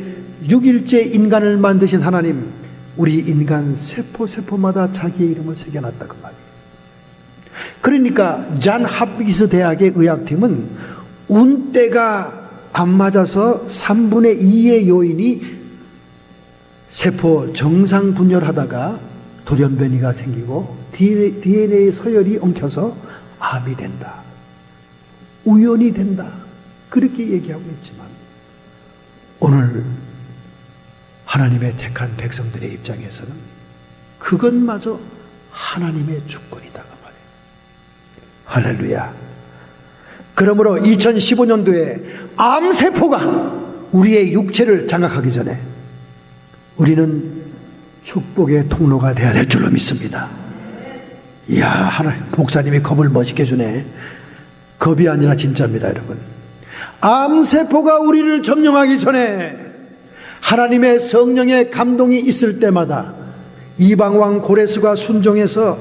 6일째 인간을 만드신 하나님, 우리 인간 세포마다 자기의 이름을 새겨놨다 그 말이에요. 그러니까 존 홉킨스 대학의 의학팀은 운때가 안 맞아서 3분의 2의 요인이 세포 정상 분열하다가 돌연변이가 생기고 DNA 서열이 엉켜서 암이 된다. 우연이 된다. 그렇게 얘기하고 있지만 오늘 하나님의 택한 백성들의 입장에서는 그것마저 하나님의 주권이다 그 말이에요. 할렐루야. 그러므로 2015년도에 암세포가 우리의 육체를 장악하기 전에 우리는 축복의 통로가 되어야 될 줄로 믿습니다. 이야, 하나님, 목사님이 겁을 멋있게 주네. 겁이 아니라 진짜입니다, 여러분. 암세포가 우리를 점령하기 전에 하나님의 성령의 감동이 있을 때마다 이방왕 고레스가 순종해서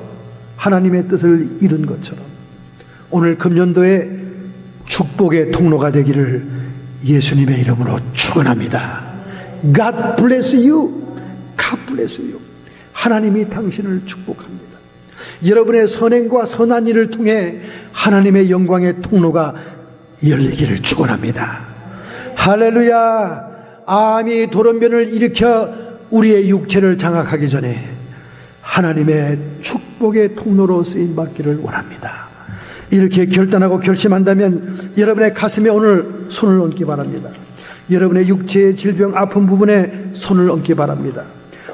하나님의 뜻을 이룬 것처럼 오늘 금년도에 축복의 통로가 되기를 예수님의 이름으로 축원합니다. God bless you. God bless you. 하나님이 당신을 축복합니다. 여러분의 선행과 선한 일을 통해 하나님의 영광의 통로가 열리기를 축원합니다. 할렐루야. 암이 돌연변을 일으켜 우리의 육체를 장악하기 전에 하나님의 축복의 통로로 쓰임받기를 원합니다. 이렇게 결단하고 결심한다면 여러분의 가슴에 오늘 손을 얹기 바랍니다. 여러분의 육체의 질병 아픈 부분에 손을 얹기 바랍니다.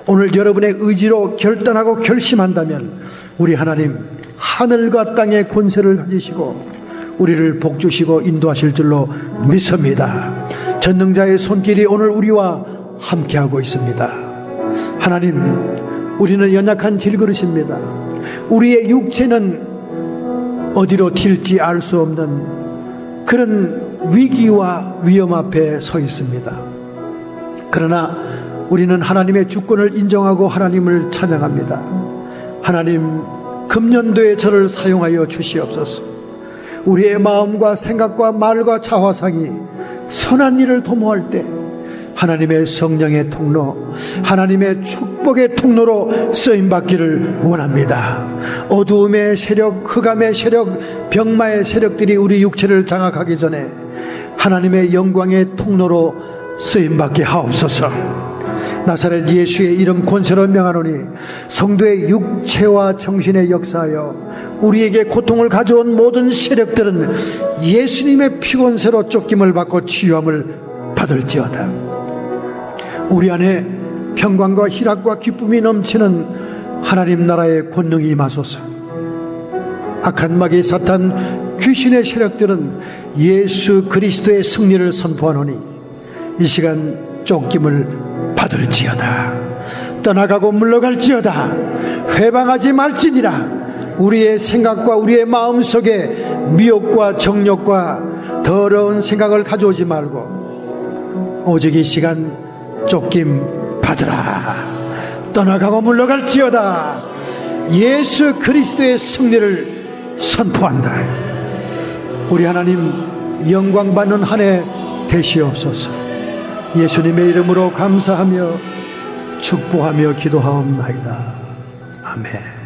오늘 여러분의 의지로 결단하고 결심한다면 우리 하나님 하늘과 땅의 권세를 가지시고 우리를 복주시고 인도하실 줄로 믿습니다. 전능자의 손길이 오늘 우리와 함께하고 있습니다. 하나님, 우리는 연약한 질그릇입니다. 우리의 육체는 어디로 튈지 알 수 없는 그런 위기와 위험 앞에 서 있습니다. 그러나 우리는 하나님의 주권을 인정하고 하나님을 찬양합니다. 하나님, 금년도에 저를 사용하여 주시옵소서. 우리의 마음과 생각과 말과 자화상이 선한 일을 도모할 때 하나님의 성령의 통로, 하나님의 축복의 통로로 쓰임받기를 원합니다. 어두움의 세력, 흑암의 세력, 병마의 세력들이 우리 육체를 장악하기 전에 하나님의 영광의 통로로 쓰임받게 하옵소서. 나사렛 예수의 이름 권세로 명하노니 성도의 육체와 정신에 역사하여 우리에게 고통을 가져온 모든 세력들은 예수님의 피권세로 쫓김을 받고 치유함을 받을지어다. 우리 안에 평강과 희락과 기쁨이 넘치는 하나님 나라의 권능이 임하소서. 악한 마귀 사탄 귀신의 세력들은 예수 그리스도의 승리를 선포하노니 이 시간 쫓김을 받을지어다. 떠나가고 물러갈지어다. 회방하지 말지니라. 우리의 생각과 우리의 마음속에 미혹과 정욕과 더러운 생각을 가져오지 말고 오직 이 시간 쫓김 받으라. 떠나가고 물러갈지어다. 예수 그리스도의 승리를 선포한다. 우리 하나님 영광 받는 한 해 되시옵소서. 예수님의 이름으로 감사하며 축복하며 기도하옵나이다. 아멘.